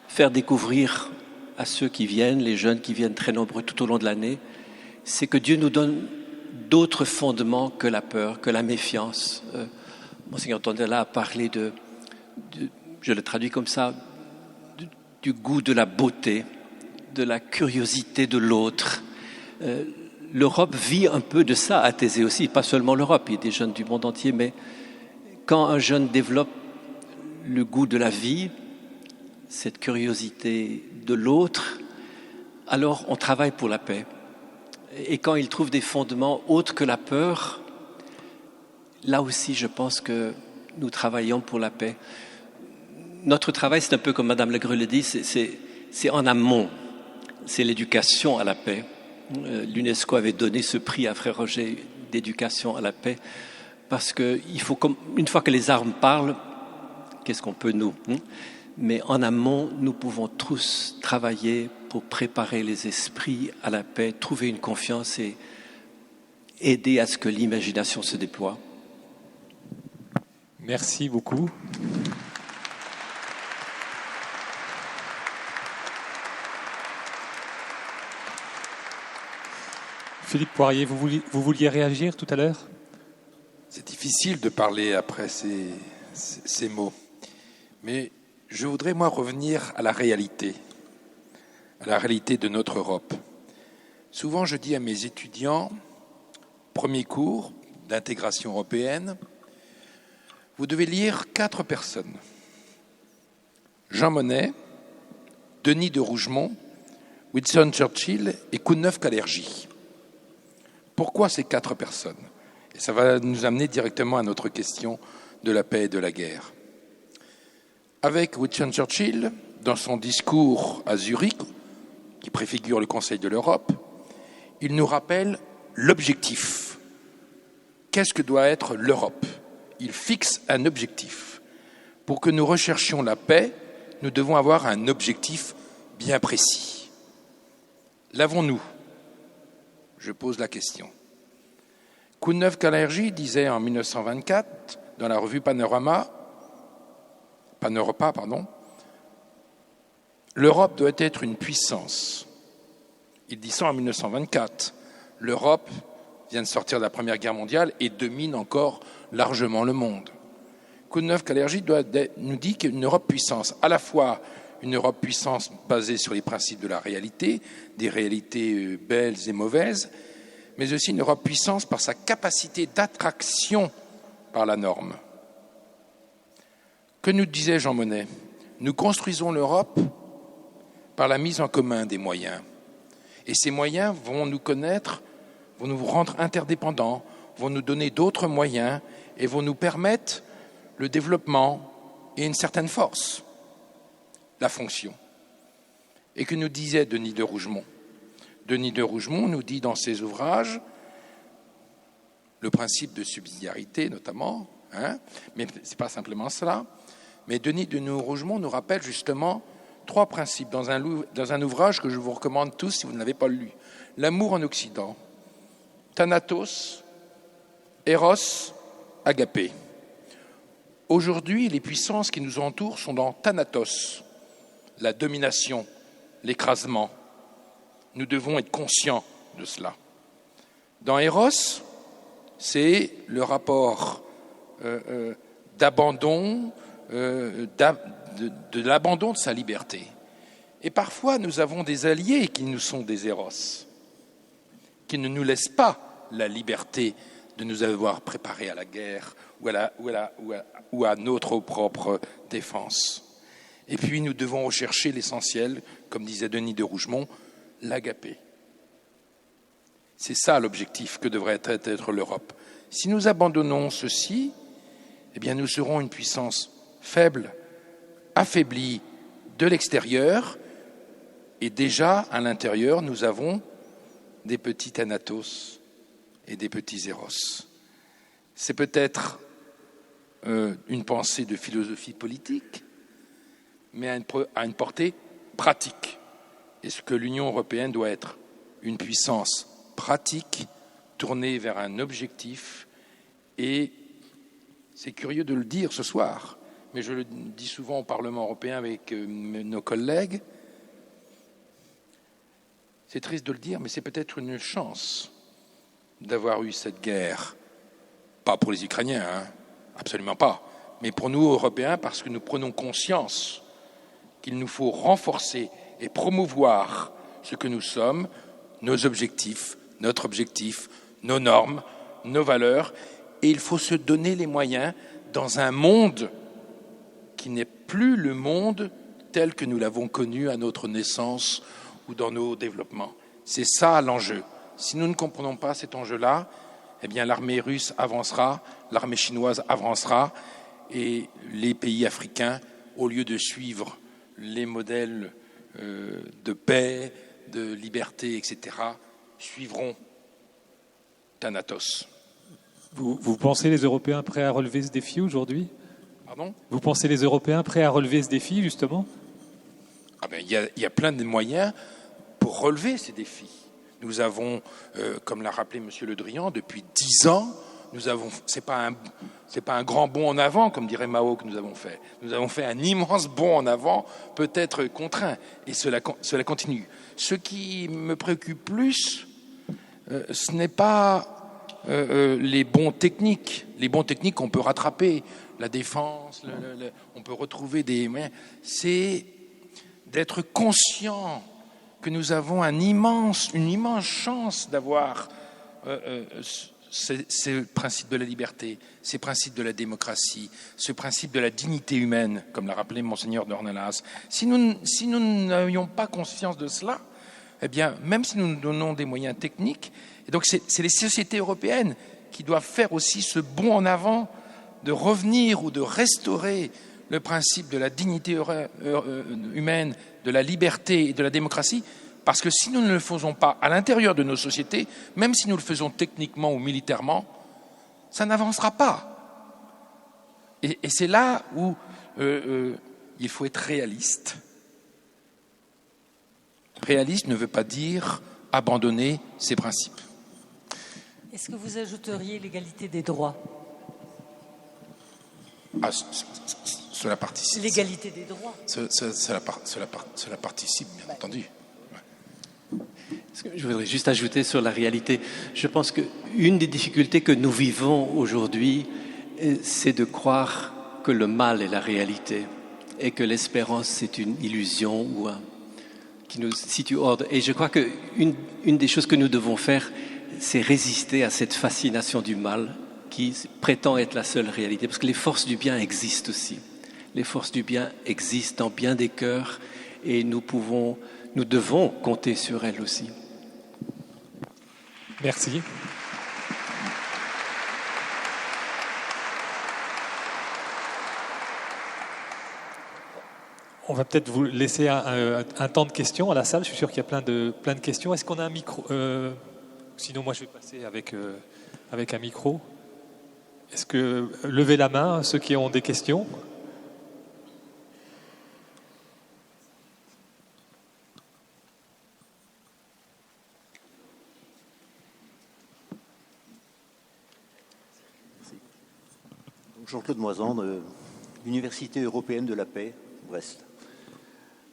faire découvrir à ceux qui viennent, les jeunes qui viennent très nombreux tout au long de l'année, c'est que Dieu nous donne d'autres fondements que la peur, que la méfiance. Monseigneur Tondela a parlé je le traduis comme ça, du goût de la beauté, de la curiosité de l'autre. L'Europe vit un peu de ça, à Thésée aussi, pas seulement l'Europe, il y a des jeunes du monde entier, mais quand un jeune développe le goût de la vie, cette curiosité de l'autre, alors on travaille pour la paix. Et quand il trouve des fondements autres que la peur, là aussi je pense que nous travaillons pour la paix. Notre travail, c'est un peu comme Madame Legreux le dit, c'est en amont, c'est l'éducation à la paix. L'UNESCO avait donné ce prix à Frère Roger d'éducation à la paix, parce que une fois que les armes parlent, qu'est-ce qu'on peut nous? Mais en amont, nous pouvons tous travailler pour préparer les esprits à la paix, trouver une confiance et aider à ce que l'imagination se déploie. Merci beaucoup. Philippe Poirier, vous vouliez réagir tout à l'heure? C'est difficile de parler après ces mots. Mais je voudrais, moi, revenir à la réalité de notre Europe. Souvent, je dis à mes étudiants, premier cours d'intégration européenne, vous devez lire 4 personnes. Jean Monnet, Denis de Rougemont, Winston Churchill et Kounneuf-Kalergi. Pourquoi ces 4 personnes? Et ça va nous amener directement à notre question de la paix et de la guerre. Avec Winston Churchill, dans son discours à Zurich, qui préfigure le Conseil de l'Europe, il nous rappelle l'objectif. Qu'est-ce que doit être l'Europe? Il fixe un objectif. Pour que nous recherchions la paix, nous devons avoir un objectif bien précis. L'avons-nous? Je pose la question. Kounneuf-Kalergi disait en 1924, dans la revue Panorama, l'Europe doit être une puissance. Il dit ça en 1924. L'Europe vient de sortir de la Première Guerre mondiale et domine encore largement le monde. Kounneuf-Kalergi nous dit qu'une Europe puissance, à la fois une Europe puissance basée sur les principes de la réalité, des réalités belles et mauvaises, mais aussi une Europe puissance par sa capacité d'attraction par la norme. Que nous disait Jean Monnet? Nous construisons l'Europe par la mise en commun des moyens. Et ces moyens vont nous connaître, vont nous rendre interdépendants, vont nous donner d'autres moyens et vont nous permettre le développement et une certaine force, la fonction. Et que nous disait Denis de Rougemont? Denis de Rougemont nous dit dans ses ouvrages, le principe de subsidiarité notamment, mais ce n'est pas simplement cela, mais Denis de Rougemont nous rappelle justement 3 principes dans un ouvrage que je vous recommande tous si vous ne l'avez pas lu. L'amour en Occident, Thanatos, Eros, Agapé. Aujourd'hui, les puissances qui nous entourent sont dans Thanatos, la domination, l'écrasement. Nous devons être conscients de cela. Dans Eros, c'est le rapport d'abandon, de l'abandon de sa liberté. Et parfois, nous avons des alliés qui nous sont des Eros, qui ne nous laissent pas la liberté de nous avoir préparés à la guerre ou à notre propre défense. Et puis nous devons rechercher l'essentiel, comme disait Denis de Rougemont, l'agapé. C'est ça l'objectif que devrait être l'Europe. Si nous abandonnons ceci, eh bien nous serons une puissance faible, affaiblie de l'extérieur, et déjà à l'intérieur nous avons des petits Thanatos et des petits Éros. C'est peut-être une pensée de philosophie politique, mais à une portée pratique. Est-ce que l'Union européenne doit être une puissance pratique, tournée vers un objectif? Et c'est curieux de le dire ce soir, mais je le dis souvent au Parlement européen avec nos collègues, c'est triste de le dire, mais c'est peut-être une chance d'avoir eu cette guerre. Pas pour les Ukrainiens, absolument pas, mais pour nous, Européens, parce que nous prenons conscience qu'il nous faut renforcer et promouvoir ce que nous sommes, nos objectifs, notre objectif, nos normes, nos valeurs, et il faut se donner les moyens dans un monde qui n'est plus le monde tel que nous l'avons connu à notre naissance ou dans nos développements. C'est ça l'enjeu. Si nous ne comprenons pas cet enjeu-là, eh bien l'armée russe avancera, l'armée chinoise avancera, et les pays africains, au lieu de suivre les modèles de paix, de liberté, etc., suivront Thanatos. Vous pensez les Européens prêts à relever ce défi aujourd'hui? Pardon ? Vous pensez les Européens prêts à relever ce défi, justement? Il y a plein de moyens pour relever ces défis. Nous avons, comme l'a rappelé M. Le Drian, depuis 10 ans, c'est pas un grand bond en avant, comme dirait Mao, que nous avons fait. Nous avons fait un immense bond en avant, peut-être contraint, et cela continue. Ce qui me préoccupe plus, ce n'est pas les bons techniques. Les bons techniques, on peut rattraper la défense, on peut retrouver des moyens. C'est d'être conscient que nous avons une immense chance d'avoir ces principes de la liberté, ces principes de la démocratie, ce principe de la dignité humaine, comme l'a rappelé Monseigneur d'Ornelas. Si nous n'avions pas conscience de cela, eh bien, même si nous nous donnons des moyens techniques, et donc c'est les sociétés européennes qui doivent faire aussi ce bond en avant, de revenir ou de restaurer le principe de la dignité humaine, de la liberté et de la démocratie, parce que si nous ne le faisons pas à l'intérieur de nos sociétés, même si nous le faisons techniquement ou militairement, ça n'avancera pas. Et c'est là où il faut être réaliste. Réaliste ne veut pas dire abandonner ses principes. Est-ce que vous ajouteriez l'égalité des droits? Cela participe. L'égalité des droits. Cela participe, bien entendu. Je voudrais juste ajouter sur la réalité. Je pense qu'une des difficultés que nous vivons aujourd'hui, c'est de croire que le mal est la réalité et que l'espérance, c'est une illusion qui nous situe hors. Et je crois qu'une des choses que nous devons faire, c'est résister à cette fascination du mal qui prétend être la seule réalité. Parce que les forces du bien existent aussi. Les forces du bien existent dans bien des cœurs et nous devons compter sur elles aussi. Merci. On va peut-être vous laisser un temps de questions à la salle. Je suis sûr qu'il y a plein de questions. Est-ce qu'on a un micro? Sinon, moi, je vais passer avec un micro. Est-ce que levez la main, ceux qui ont des questions? Jean-Claude Moisan, de l'Université européenne de la paix, Brest.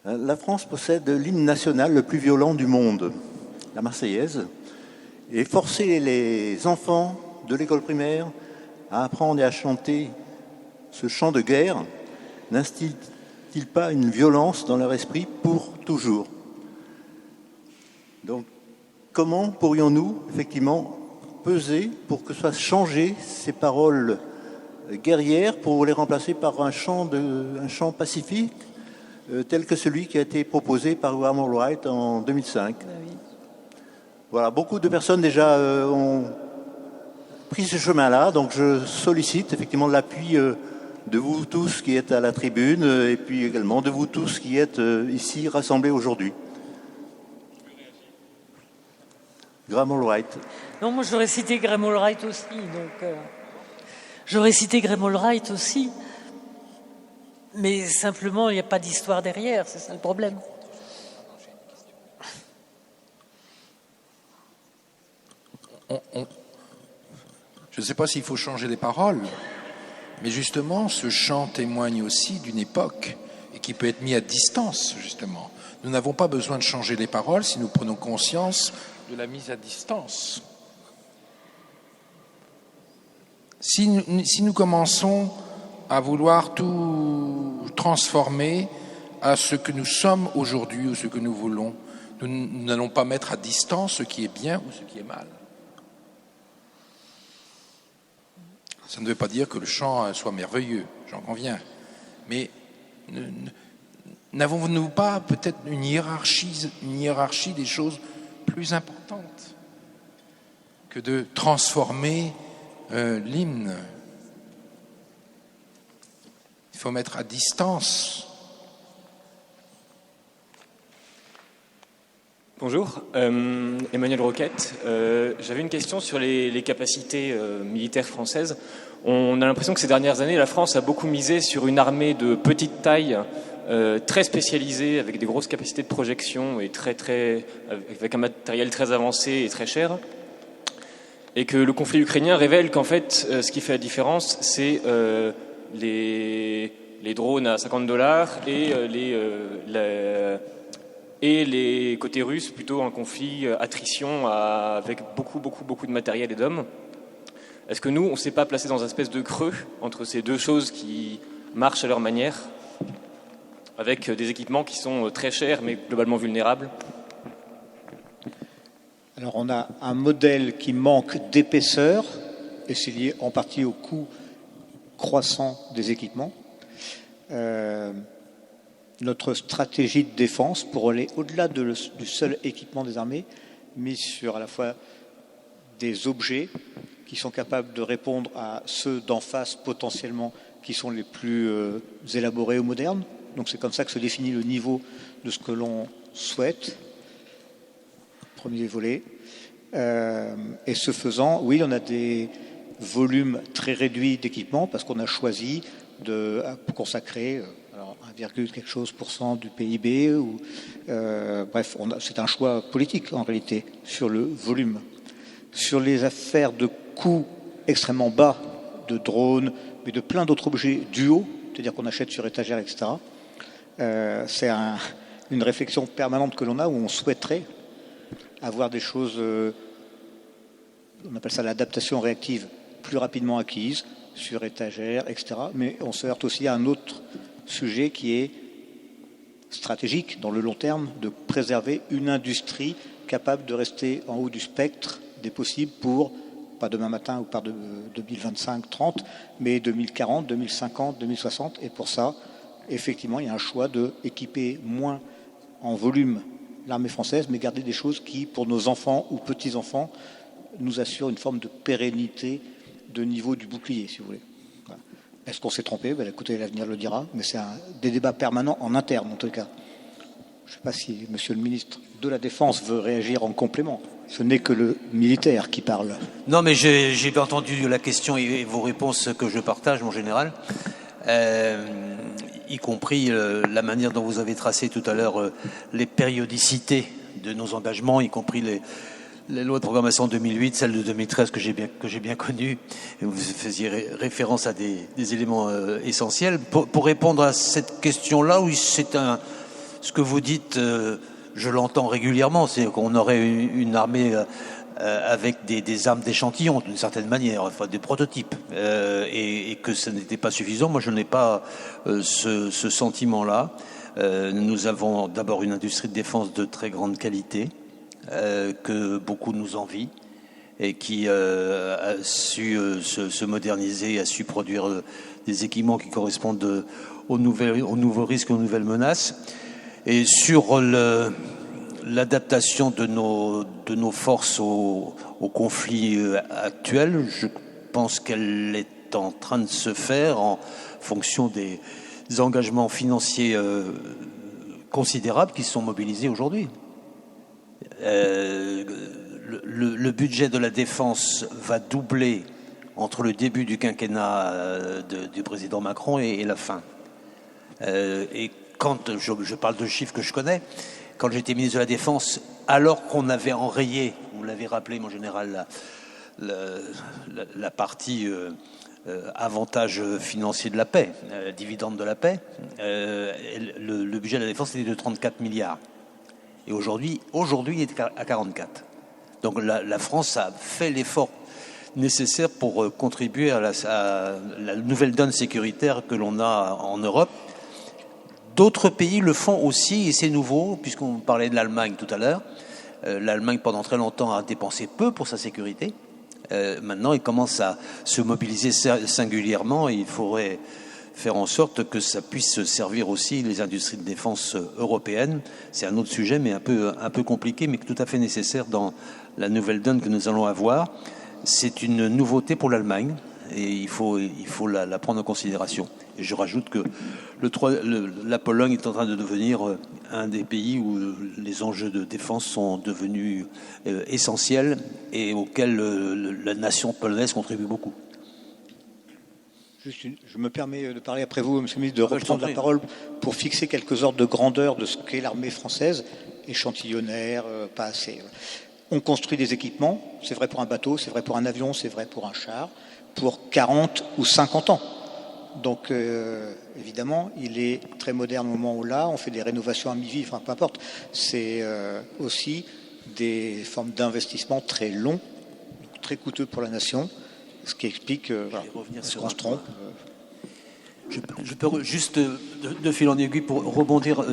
La France possède l'hymne national le plus violent du monde, la Marseillaise, et forcer les enfants de l'école primaire à apprendre et à chanter ce chant de guerre n'instille-t-il pas une violence dans leur esprit pour toujours? Donc, comment pourrions-nous effectivement peser pour que soient changées ces paroles guerrières pour les remplacer par un chant pacifique tel que celui qui a été proposé par Graham Allwright en 2005. Oui. Voilà, beaucoup de personnes déjà ont pris ce chemin-là, donc je sollicite effectivement l'appui de vous tous qui êtes à la tribune et puis également de vous tous qui êtes ici rassemblés aujourd'hui. Graham Allwright. Non, moi j'aurais cité Graham Allwright aussi, j'aurais cité Graham Allwright aussi, mais simplement il n'y a pas d'histoire derrière, c'est ça le problème. Je ne sais pas s'il faut changer les paroles, mais justement, ce chant témoigne aussi d'une époque et qui peut être mis à distance, justement. Nous n'avons pas besoin de changer les paroles si nous prenons conscience de la mise à distance. Si nous commençons à vouloir tout transformer à ce que nous sommes aujourd'hui ou ce que nous voulons, nous n'allons pas mettre à distance ce qui est bien ou ce qui est mal. Ça ne veut pas dire que le chant soit merveilleux, j'en conviens. Mais n'avons-nous pas peut-être une hiérarchie des choses plus importantes que de transformer l'hymne? Il faut mettre à distance. Bonjour, Emmanuel Roquette. J'avais une question sur les capacités militaires françaises. On a l'impression que ces dernières années, la France a beaucoup misé sur une armée de petite taille, très spécialisée, avec des grosses capacités de projection et avec un matériel très avancé et très cher. Et que le conflit ukrainien révèle qu'en fait, ce qui fait la différence, c'est les drones à $50 et les côtés russes, plutôt un conflit attrition avec beaucoup de matériel et d'hommes. Est-ce que nous, on ne s'est pas placé dans un espèce de creux entre ces deux choses qui marchent à leur manière, avec des équipements qui sont très chers mais globalement vulnérables? Alors on a un modèle qui manque d'épaisseur, et c'est lié en partie au coût croissant des équipements. Notre stratégie de défense, pour aller au-delà du seul équipement des armées, mise sur à la fois des objets qui sont capables de répondre à ceux d'en face potentiellement qui sont les plus élaborés ou modernes. Donc c'est comme ça que se définit le niveau de ce que l'on souhaite. Premier volet. Et ce faisant, oui, on a des volumes très réduits d'équipements parce qu'on a choisi de consacrer 1, quelque chose % du PIB. Bref, c'est un choix politique en réalité sur le volume. Sur les affaires de coûts extrêmement bas de drones, mais de plein d'autres objets duaux, c'est-à-dire qu'on achète sur étagère, etc. C'est une réflexion permanente que l'on a où on souhaiterait avoir des choses, on appelle ça l'adaptation réactive, plus rapidement acquise, sur étagère, etc. Mais on se heurte aussi à un autre sujet qui est stratégique dans le long terme, de préserver une industrie capable de rester en haut du spectre des possibles pour, pas demain matin ou pas de 2025-30, mais 2040, 2050, 2060. Et pour ça, effectivement, il y a un choix d'équiper moins en volume l'armée française, mais garder des choses qui, pour nos enfants ou petits-enfants, nous assurent une forme de pérennité de niveau du bouclier, si vous voulez. Voilà. Est-ce qu'on s'est trompé? Écoutez, l'avenir le dira, mais c'est des débats permanents en interne, en tout cas. Je ne sais pas si Monsieur le ministre de la Défense veut réagir en complément. Ce n'est que le militaire qui parle. Non, mais j'ai bien entendu la question et vos réponses que je partage en général, y compris la manière dont vous avez tracé tout à l'heure les périodicités de nos engagements, y compris les lois de programmation 2008, celle de 2013 que j'ai bien connue. Et vous faisiez référence à des éléments essentiels. Pour répondre à cette question-là, oui, ce que vous dites, je l'entends régulièrement, c'est qu'on aurait une armée avec des armes d'échantillon, d'une certaine manière, enfin des prototypes, et que ce n'était pas suffisant. Moi, je n'ai pas ce sentiment-là. Nous avons d'abord une industrie de défense de très grande qualité, que beaucoup nous envient, et qui a su se moderniser, a su produire des équipements qui correspondent aux nouveaux risques, aux nouvelles menaces. Et sur l'adaptation de nos forces au conflit actuel, je pense qu'elle est en train de se faire en fonction des engagements financiers considérables qui sont mobilisés aujourd'hui. Le budget de la défense va doubler entre le début du quinquennat du président Macron et la fin. Et quand je parle de chiffres que je connais, quand j'étais ministre de la Défense, alors qu'on avait enrayé, vous l'avez rappelé mon général, la partie avantage financier de la paix, dividende de la paix, le budget de la Défense était de 34 milliards. Et aujourd'hui, il est à 44. Donc la France a fait l'effort nécessaire pour contribuer à la nouvelle donne sécuritaire que l'on a en Europe. D'autres pays le font aussi, et c'est nouveau, puisqu'on parlait de l'Allemagne tout à l'heure. L'Allemagne, pendant très longtemps, a dépensé peu pour sa sécurité. Maintenant, il commence à se mobiliser singulièrement, et il faudrait faire en sorte que ça puisse servir aussi les industries de défense européennes. C'est un autre sujet, mais un peu compliqué, mais tout à fait nécessaire dans la nouvelle donne que nous allons avoir. C'est une nouveauté pour l'Allemagne, et il faut la prendre en considération. Et je rajoute que la Pologne est en train de devenir un des pays où les enjeux de défense sont devenus essentiels et auxquels la nation polonaise contribue beaucoup. Je me permets de parler après vous, Monsieur le ministre, de reprendre la parole pour fixer quelques ordres de grandeur de ce qu'est l'armée française, échantillonnaire, pas assez. On construit des équipements, c'est vrai pour un bateau, c'est vrai pour un avion, c'est vrai pour un char, pour 40 ou 50 ans. Donc, évidemment, il est très moderne au moment où là, on fait des rénovations à mi-vie, enfin, peu importe. C'est aussi des formes d'investissement très longs, très coûteux pour la nation, ce qui explique qu'on se trompe. Je peux juste, de fil en aiguille, pour rebondir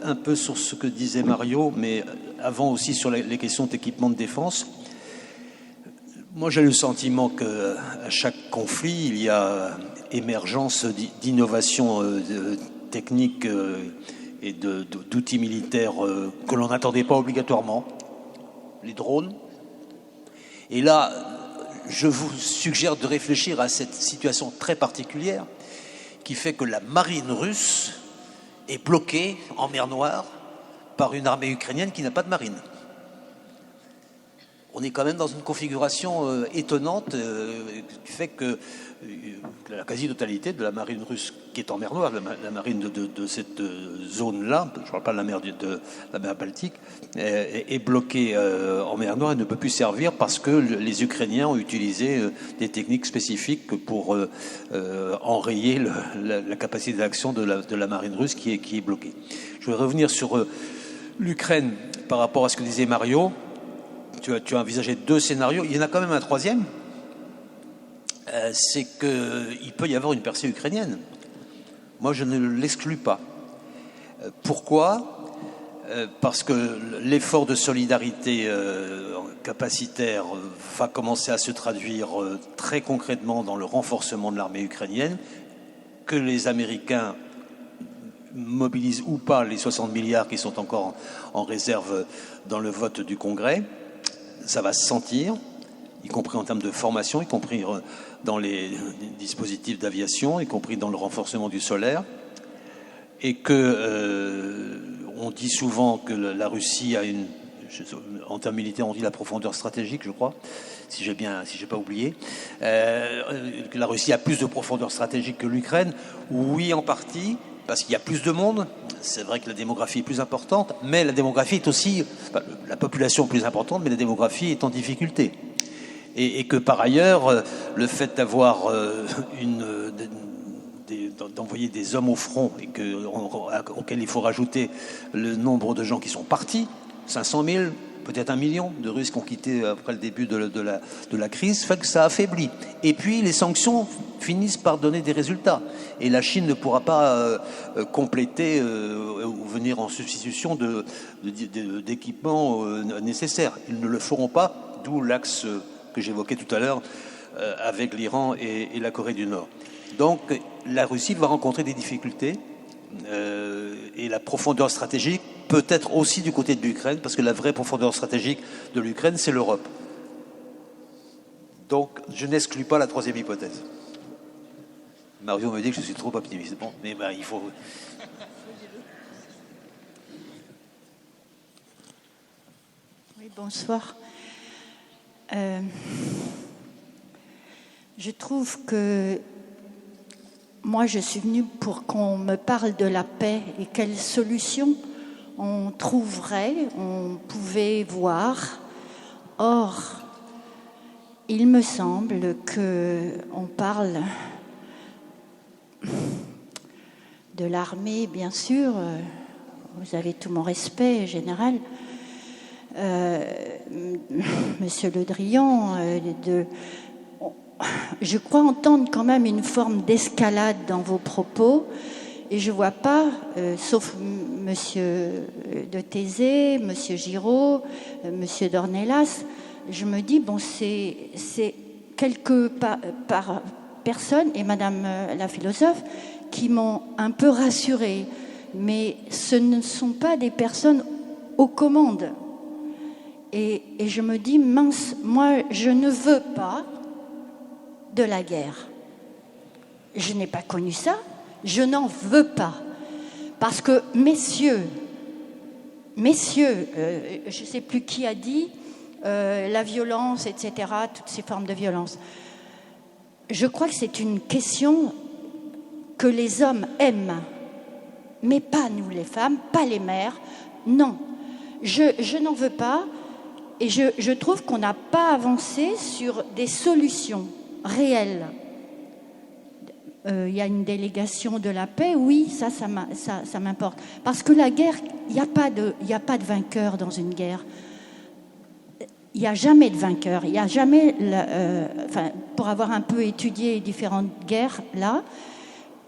un peu sur ce que disait Mario, mais avant aussi sur les questions d'équipement de défense. Moi, j'ai le sentiment qu'à chaque conflit, il y a émergence d'innovations techniques et d'outils militaires que l'on n'attendait pas obligatoirement. Les drones. Et là, je vous suggère de réfléchir à cette situation très particulière qui fait que la marine russe est bloquée en mer Noire par une armée ukrainienne qui n'a pas de marine. On est quand même dans une configuration étonnante qui fait que la quasi-totalité de la marine russe qui est en mer Noire, la marine de cette zone-là, je ne parle pas de la mer Baltique, est bloquée en mer Noire et ne peut plus servir parce que les Ukrainiens ont utilisé des techniques spécifiques pour enrayer la capacité d'action de la marine russe qui est bloquée. Je vais revenir sur l'Ukraine par rapport à ce que disait Mario. Tu as envisagé 2 scénarios. Il y en a quand même un troisième. C'est qu'il peut y avoir une percée ukrainienne. Moi, je ne l'exclus pas. Pourquoi ? Parce que l'effort de solidarité capacitaire va commencer à se traduire très concrètement dans le renforcement de l'armée ukrainienne, que les Américains mobilisent ou pas les 60 milliards qui sont encore en réserve dans le vote du Congrès. Ça va se sentir, y compris en termes de formation, y compris dans les dispositifs d'aviation, y compris dans le renforcement du solaire, et que on dit souvent que la Russie a en termes militaires, on dit la profondeur stratégique, je crois, si j'ai pas oublié, que la Russie a plus de profondeur stratégique que l'Ukraine. Oui, en partie, parce qu'il y a plus de monde. C'est vrai que la démographie est plus importante, mais la démographie est aussi, la population est plus importante, mais la démographie est en difficulté. Et que par ailleurs, le fait d'avoir d'envoyer des hommes au front et auquel il faut rajouter le nombre de gens qui sont partis, 500 000, peut-être 1 million de Russes qui ont quitté après le début de la crise, fait que ça affaiblit. Et puis les sanctions finissent par donner des résultats. Et la Chine ne pourra pas compléter ou venir en substitution d'équipements nécessaires. Ils ne le feront pas, d'où l'axe que j'évoquais tout à l'heure avec l'Iran et la Corée du Nord. Donc la Russie va rencontrer des difficultés et la profondeur stratégique peut être aussi du côté de l'Ukraine, parce que la vraie profondeur stratégique de l'Ukraine, c'est l'Europe. Donc je n'exclus pas la troisième hypothèse. Mario me dit que je suis trop optimiste. Bon, mais il faut... Oui, bonsoir. Je trouve que moi, je suis venue pour qu'on me parle de la paix et quelles solutions on trouverait, on pouvait voir. Or, il me semble qu'on parle de l'armée, bien sûr. Vous avez tout mon respect, général. Monsieur Le Drian, je crois entendre quand même une forme d'escalade dans vos propos, et je ne vois pas, sauf Monsieur de Thésée, Monsieur Giraud, Monsieur Dornelas, je me dis, bon, c'est quelques personnes, et Madame la philosophe, qui m'ont un peu rassurée, mais ce ne sont pas des personnes aux commandes. Et je me dis, mince, moi, je ne veux pas de la guerre. Je n'ai pas connu ça, je n'en veux pas. Parce que, messieurs, je ne sais plus qui a dit, la violence, etc., toutes ces formes de violence. Je crois que c'est une question que les hommes aiment, mais pas nous les femmes, pas les mères, non. Je n'en veux pas. Et je trouve qu'on n'a pas avancé sur des solutions réelles. Il y a une délégation de la paix, oui, ça m'importe. Parce que la guerre, il n'y a pas de vainqueur dans une guerre. Il n'y a jamais de vainqueur. Il n'y a jamais, pour avoir un peu étudié différentes guerres, là,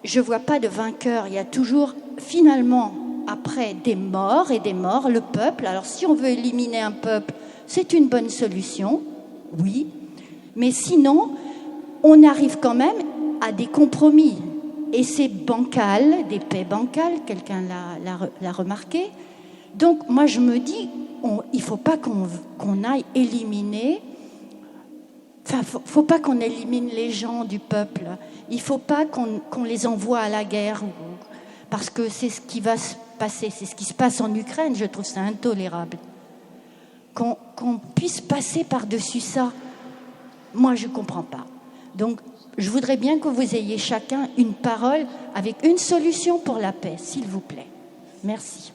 je ne vois pas de vainqueur. Il y a toujours, finalement, après des morts et des morts, le peuple. Alors, si on veut éliminer un peuple, c'est une bonne solution, oui, mais sinon, on arrive quand même à des compromis. Et c'est bancal, des paix bancales, quelqu'un l'a remarqué. Donc, moi, je me dis, il ne faut pas qu'on aille éliminer... Enfin, faut pas qu'on élimine les gens du peuple. Il ne faut pas qu'on les envoie à la guerre, parce que c'est ce qui va se passer, c'est ce qui se passe en Ukraine, je trouve ça intolérable. Qu'on puisse passer par-dessus ça, moi je ne comprends pas. Donc je voudrais bien que vous ayez chacun une parole avec une solution pour la paix, s'il vous plaît. Merci.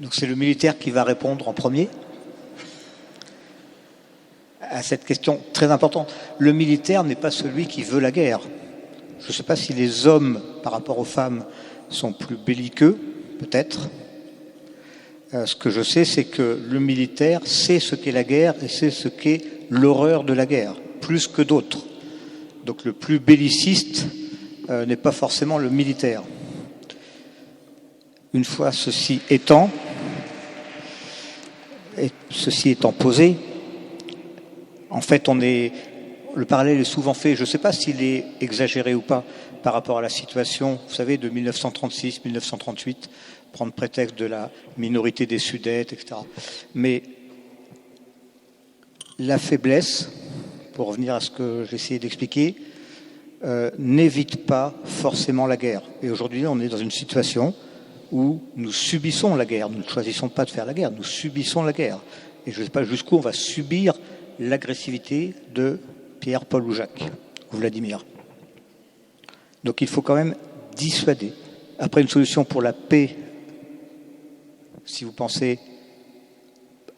Donc c'est le militaire qui va répondre en premier à cette question très importante. Le militaire n'est pas celui qui veut la guerre. Je ne sais pas si les hommes, par rapport aux femmes, sont plus belliqueux, peut-être. Ce que je sais, c'est que le militaire sait ce qu'est la guerre et sait ce qu'est l'horreur de la guerre, plus que d'autres. Donc le plus belliciste n'est pas forcément le militaire. Une fois ceci étant posé, en fait, le parallèle est souvent fait, je ne sais pas s'il est exagéré ou pas par rapport à la situation, vous savez, de 1936-1938, prendre prétexte de la minorité des Sudètes, etc. Mais la faiblesse, pour revenir à ce que j'essayais d'expliquer, n'évite pas forcément la guerre. Et aujourd'hui, on est dans une situation où nous subissons la guerre. Nous ne choisissons pas de faire la guerre, nous subissons la guerre. Et je ne sais pas jusqu'où on va subir l'agressivité de Pierre, Paul ou Jacques, ou Vladimir. Donc il faut quand même dissuader. Après, une solution pour la paix, si vous pensez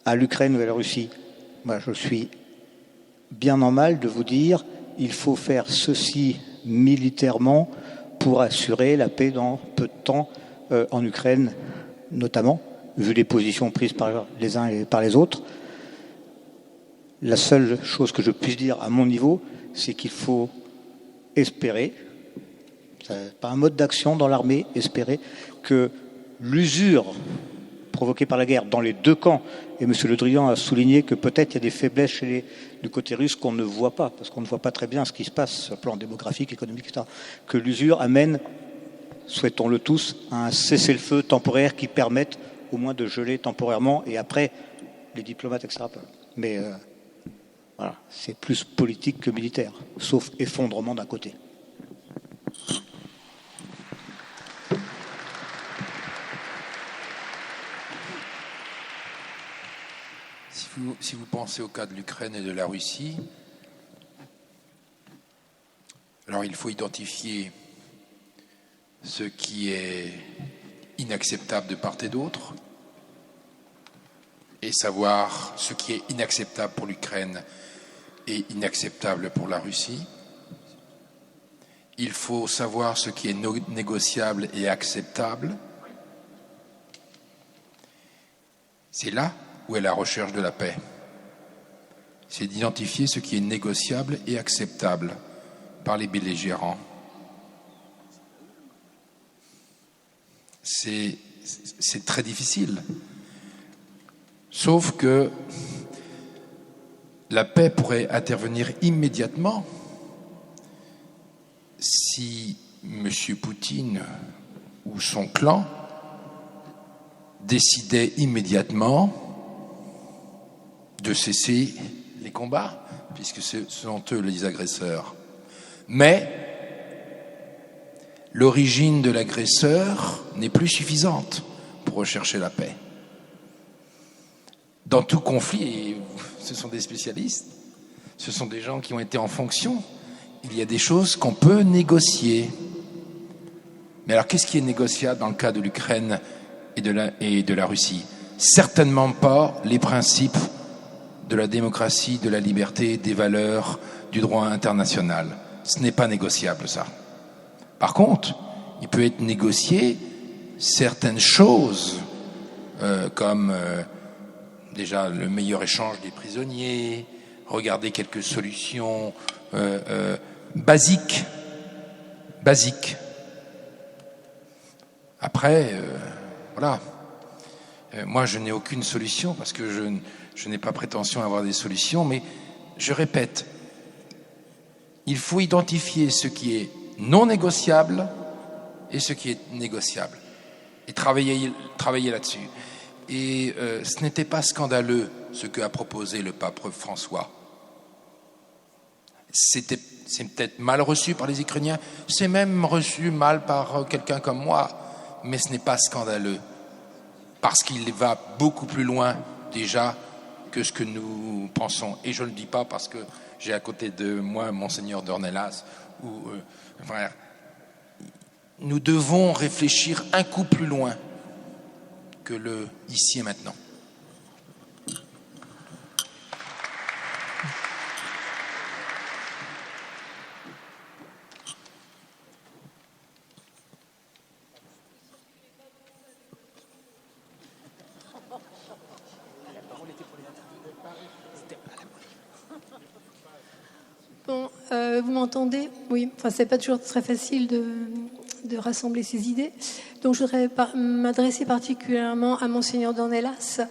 à l'Ukraine ou à la Russie, moi je suis bien en mal de vous dire il faut faire ceci militairement pour assurer la paix dans peu de temps en Ukraine, notamment, vu les positions prises par les uns et par les autres. La seule chose que je puisse dire à mon niveau, c'est qu'il faut espérer, c'est pas un mode d'action dans l'armée, espérer que l'usure provoquée par la guerre dans les deux camps, et M. Le Drian a souligné que peut-être il y a des faiblesses du côté russe qu'on ne voit pas, parce qu'on ne voit pas très bien ce qui se passe sur le plan démographique, économique, etc., que l'usure amène, souhaitons-le tous, à un cessez-le-feu temporaire qui permette au moins de geler temporairement, et après, les diplomates, etc. Mais voilà, c'est plus politique que militaire, sauf effondrement d'un côté. Si vous pensez au cas de l'Ukraine et de la Russie, alors il faut identifier ce qui est inacceptable de part et d'autre et savoir ce qui est inacceptable pour l'Ukraine et inacceptable pour la Russie. Il faut savoir ce qui est négociable et acceptable. C'est là où est la recherche de la paix. C'est d'identifier ce qui est négociable et acceptable par les belligérants. C'est très difficile. Sauf que la paix pourrait intervenir immédiatement si M. Poutine ou son clan décidait immédiatement de cesser les combats, puisque ce sont eux les agresseurs. Mais l'origine de l'agresseur n'est plus suffisante pour rechercher la paix. Dans tout conflit, et ce sont des spécialistes, ce sont des gens qui ont été en fonction, il y a des choses qu'on peut négocier. Mais alors, qu'est-ce qui est négociable dans le cas de l'Ukraine et de la Russie? Certainement pas les principes de la démocratie, de la liberté, des valeurs, du droit international. Ce n'est pas négociable, ça. Par contre, il peut être négocié certaines choses, comme déjà le meilleur échange des prisonniers, regarder quelques solutions basiques. Après, voilà. Moi, je n'ai aucune solution parce que je n'ai pas prétention à avoir des solutions, mais je répète, il faut identifier ce qui est non négociable et ce qui est négociable et travailler là-dessus. Et ce n'était pas scandaleux ce qu'a proposé le pape François. C'est peut-être mal reçu par les Ukrainiens, c'est même reçu mal par quelqu'un comme moi, mais ce n'est pas scandaleux parce qu'il va beaucoup plus loin déjà que ce que nous pensons. Et je ne le dis pas parce que j'ai à côté de moi Monseigneur Dornelas. Nous devons réfléchir un coup plus loin que le ici et maintenant. Bon, vous m'entendez? Oui, enfin, c'est pas toujours très facile de rassembler ces idées. Donc, je voudrais m'adresser particulièrement à Monseigneur Dornelas,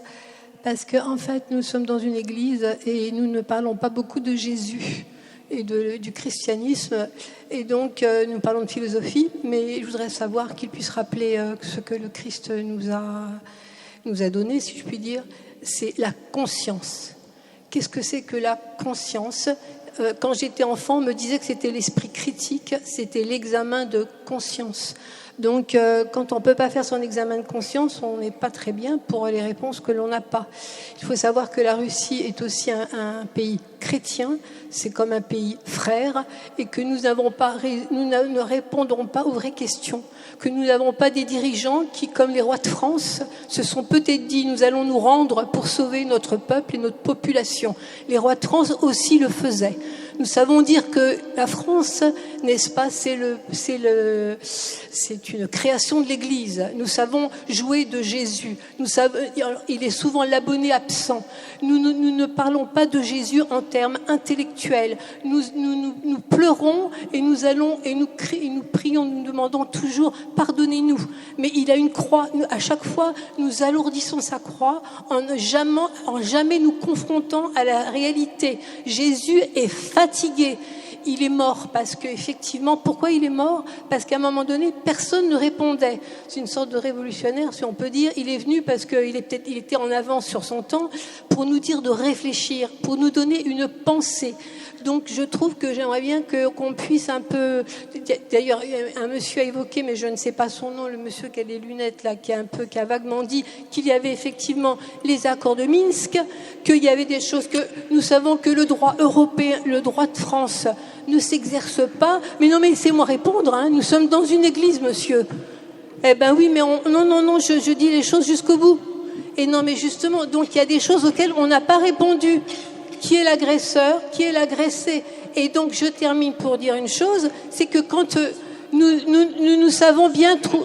parce qu'en fait, nous sommes dans une église et nous ne parlons pas beaucoup de Jésus et du christianisme, et donc nous parlons de philosophie, mais je voudrais savoir qu'il puisse rappeler ce que le Christ nous a donné, si je puis dire, c'est la conscience. Qu'est-ce que c'est que la conscience ? Quand j'étais enfant, on me disait que c'était l'esprit critique, c'était l'examen de conscience. Donc, quand on ne peut pas faire son examen de conscience, on n'est pas très bien pour les réponses que l'on n'a pas. Il faut savoir que la Russie est aussi un pays chrétien, c'est comme un pays frère, et que nous ne répondrons pas aux vraies questions, que nous n'avons pas des dirigeants qui, comme les rois de France, se sont peut-être dit « nous allons nous rendre pour sauver notre peuple et notre population ». Les rois de France aussi le faisaient. Nous savons dire que la France, n'est-ce pas, c'est une création de l'Église. Nous savons jouer de Jésus. Nous savons, il est souvent l'abonné absent. Nous ne parlons pas de Jésus en termes intellectuels. Nous pleurons et nous allons et nous prions, nous demandons toujours pardonnez-nous. Mais il a une croix. À chaque fois, nous alourdissons sa croix en jamais nous confrontant à la réalité. Jésus est fatigué. Il est mort parce qu'effectivement, pourquoi il est mort? Parce qu'à un moment donné, personne ne répondait. C'est une sorte de révolutionnaire, si on peut dire. Il est venu parce qu'il était en avance sur son temps pour nous dire de réfléchir, pour nous donner une pensée. Donc je trouve que j'aimerais bien qu'on puisse un peu... D'ailleurs, un monsieur a évoqué, mais je ne sais pas son nom, le monsieur qui a les lunettes là, qui a vaguement dit qu'il y avait effectivement les accords de Minsk, qu'il y avait des choses que nous savons que le droit européen, le droit de France ne s'exerce pas. Mais non, mais laissez-moi répondre, hein. Nous sommes dans une église, monsieur. Eh ben oui, mais non, je dis les choses jusqu'au bout. Et non, mais justement, donc il y a des choses auxquelles on n'a pas répondu. Qui est l'agresseur, qui est l'agressé. Et donc je termine pour dire une chose, c'est que quand nous savons bien trop...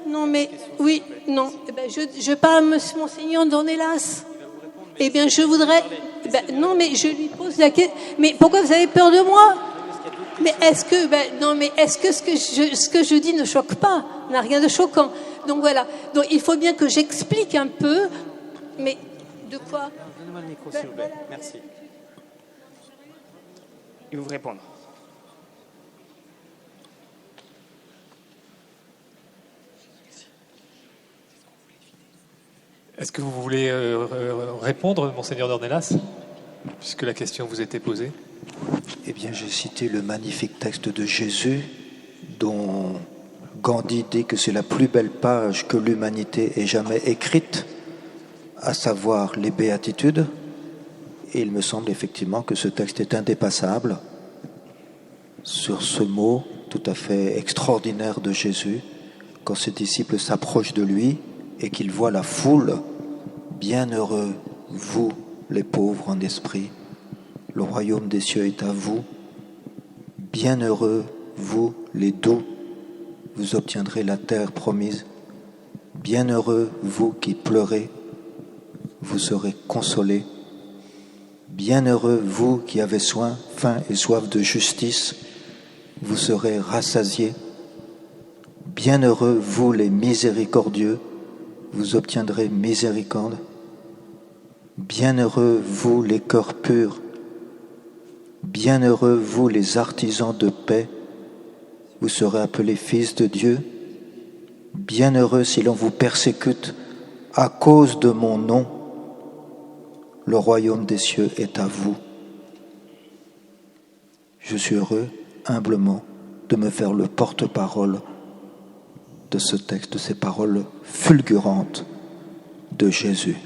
Non mais, oui, non, eh ben, je parle à Monseigneur Dornelas. Eh bien je voudrais... non mais je lui pose la question... Mais pourquoi vous avez peur de moi? Mais est-ce que... ce que je dis ne choque pas? N'a rien de choquant. Donc voilà. Donc il faut bien que j'explique un peu, mais de quoi? Donnez-moi le micro, s'il vous plaît. Merci. Il va vous répondre. Est-ce que vous voulez répondre, Monseigneur Dornelas, puisque la question vous était posée? Eh bien, j'ai cité le magnifique texte de Jésus, dont Gandhi dit que c'est la plus belle page que l'humanité ait jamais écrite, à savoir les béatitudes. Et il me semble effectivement que ce texte est indépassable sur ce mot tout à fait extraordinaire de Jésus, quand ses disciples s'approchent de lui et qu'ils voient la foule. Bienheureux, vous, les pauvres en esprit, le royaume des cieux est à vous. Bienheureux, vous, les doux, vous obtiendrez la terre promise. Bienheureux, vous qui pleurez, vous serez consolés. Bienheureux, vous qui avez faim et soif de justice, vous serez rassasiés. Bienheureux, vous les miséricordieux, vous obtiendrez miséricorde. Bienheureux, vous les cœurs purs. Bienheureux, vous les artisans de paix, vous serez appelés fils de Dieu. Bienheureux si l'on vous persécute à cause de mon nom. Le royaume des cieux est à vous. Je suis heureux, humblement, de me faire le porte-parole de ce texte, de ces paroles fulgurantes de Jésus.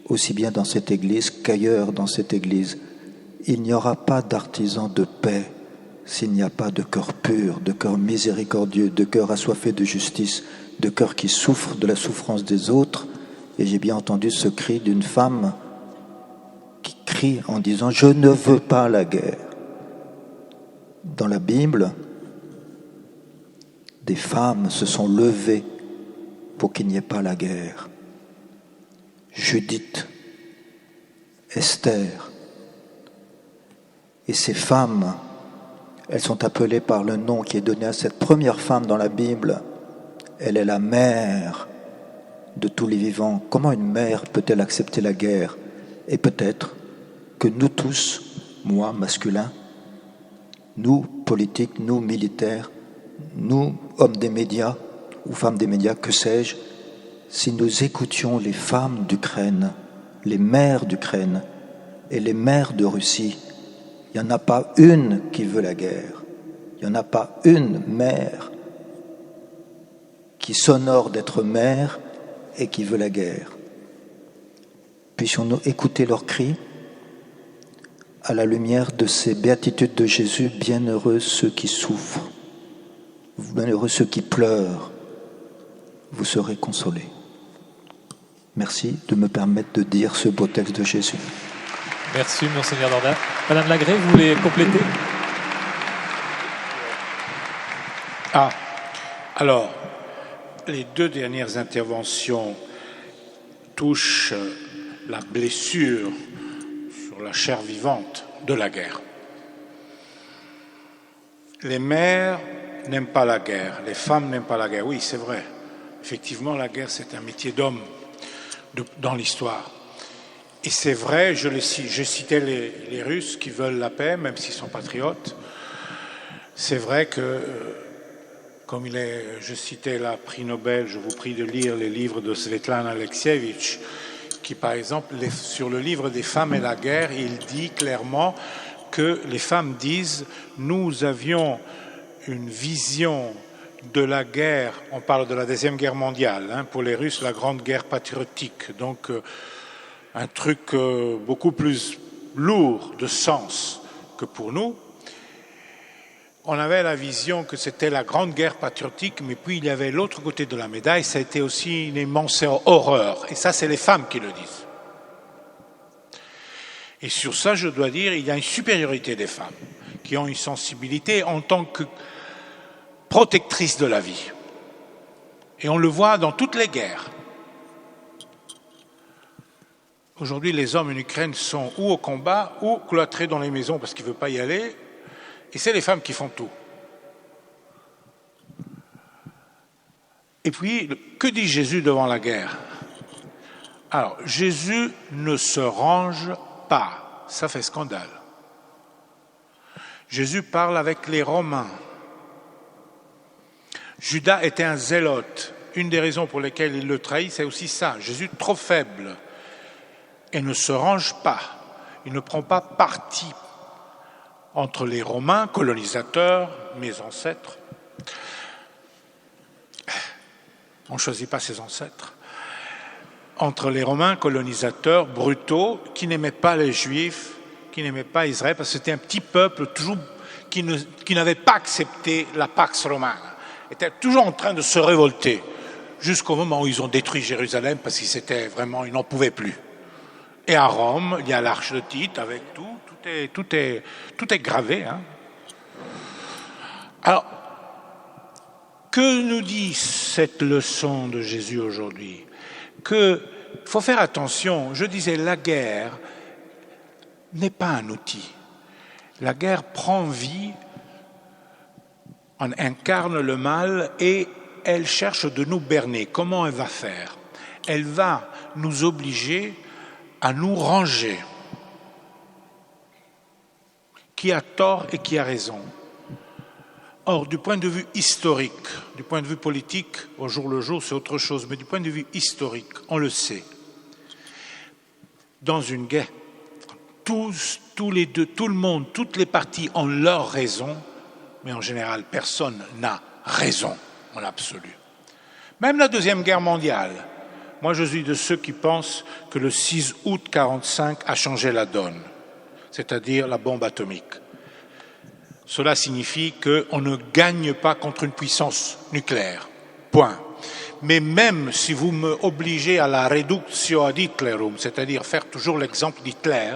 Aussi bien dans cette église qu'ailleurs dans cette église, il n'y aura pas d'artisan de paix s'il n'y a pas de cœur pur, de cœur miséricordieux, de cœur assoiffé de justice, de cœur qui souffre de la souffrance des autres. Et j'ai bien entendu ce cri d'une femme qui crie en disant « Je ne veux pas la guerre ». Dans la Bible, des femmes se sont levées pour qu'il n'y ait pas la guerre. Judith, Esther. Et ces femmes, elles sont appelées par le nom qui est donné à cette première femme dans la Bible. Elle est la mère de tous les vivants. Comment une mère peut-elle accepter la guerre? Et peut-être que nous tous, moi, masculin, nous, politiques, nous, militaires, nous, hommes des médias ou femmes des médias, que sais-je, si nous écoutions les femmes d'Ukraine, les mères d'Ukraine et les mères de Russie, il n'y en a pas une qui veut la guerre. Il n'y en a pas une mère qui s'honore d'être mère et qui veut la guerre. Puissions-nous écouter leurs cris à la lumière de ces béatitudes de Jésus. Bienheureux ceux qui souffrent, bienheureux ceux qui pleurent, vous serez consolés. Merci de me permettre de dire ce beau texte de Jésus. Merci, Monseigneur Dornelas. Madame Lagré, vous voulez compléter? Alors, les deux dernières interventions touchent la blessure sur la chair vivante de la guerre. Les mères n'aiment pas la guerre, les femmes n'aiment pas la guerre. Oui, c'est vrai. Effectivement, la guerre, c'est un métier d'homme dans l'histoire. Et c'est vrai, je citais les Russes qui veulent la paix, même s'ils sont patriotes. C'est vrai que, comme je citais la prix Nobel, je vous prie de lire les livres de Svetlana Alexievitch, qui, par exemple, sur le livre des femmes et la guerre, il dit clairement que les femmes disent « Nous avions une vision de la guerre », on parle de la Deuxième Guerre mondiale, pour les Russes, la Grande Guerre patriotique, donc un truc beaucoup plus lourd de sens que pour nous. On avait la vision que c'était la Grande Guerre patriotique, mais puis il y avait l'autre côté de la médaille, ça a été aussi une immense horreur. Et ça, c'est les femmes qui le disent. Et sur ça, je dois dire, il y a une supériorité des femmes qui ont une sensibilité en tant que protectrices de la vie. Et on le voit dans toutes les guerres. Aujourd'hui, les hommes en Ukraine sont ou au combat ou cloîtrés dans les maisons parce qu'ils ne veulent pas y aller. Et c'est les femmes qui font tout. Et puis, que dit Jésus devant la guerre? Alors, Jésus ne se range pas. Ça fait scandale. Jésus parle avec les Romains. Judas était un zélote. Une des raisons pour lesquelles il le trahit, c'est aussi ça. Jésus trop faible et ne se range pas. Il ne prend pas parti entre les Romains, colonisateurs, mes ancêtres. On ne choisit pas ses ancêtres. Entre les Romains, colonisateurs, brutaux, qui n'aimaient pas les Juifs, qui n'aimaient pas Israël, parce que c'était un petit peuple toujours qui n'avait pas accepté la Pax Romana. Était toujours en train de se révolter, jusqu'au moment où ils ont détruit Jérusalem, parce qu'ils n'en pouvaient plus. Et à Rome, il y a l'Arche de Tite, avec tout est gravé. Alors, que nous dit cette leçon de Jésus aujourd'hui? Qu'il faut faire attention. Je disais, la guerre n'est pas un outil. La guerre prend vie, on incarne le mal et elle cherche de nous berner. Comment elle va faire? Elle va nous obliger à nous ranger. Qui a tort et qui a raison? Or, du point de vue historique, du point de vue politique, au jour le jour, c'est autre chose, mais du point de vue historique, on le sait. Dans une guerre, tout le monde, toutes les parties ont leur raison, mais en général, personne n'a raison en l'absolu. Même la Deuxième Guerre mondiale, moi je suis de ceux qui pensent que le 6 août 1945 a changé la donne, c'est-à-dire la bombe atomique. Cela signifie qu'on ne gagne pas contre une puissance nucléaire. Point. Mais même si vous me obligez à la reductio ad Hitlerum, c'est-à-dire faire toujours l'exemple d'Hitler,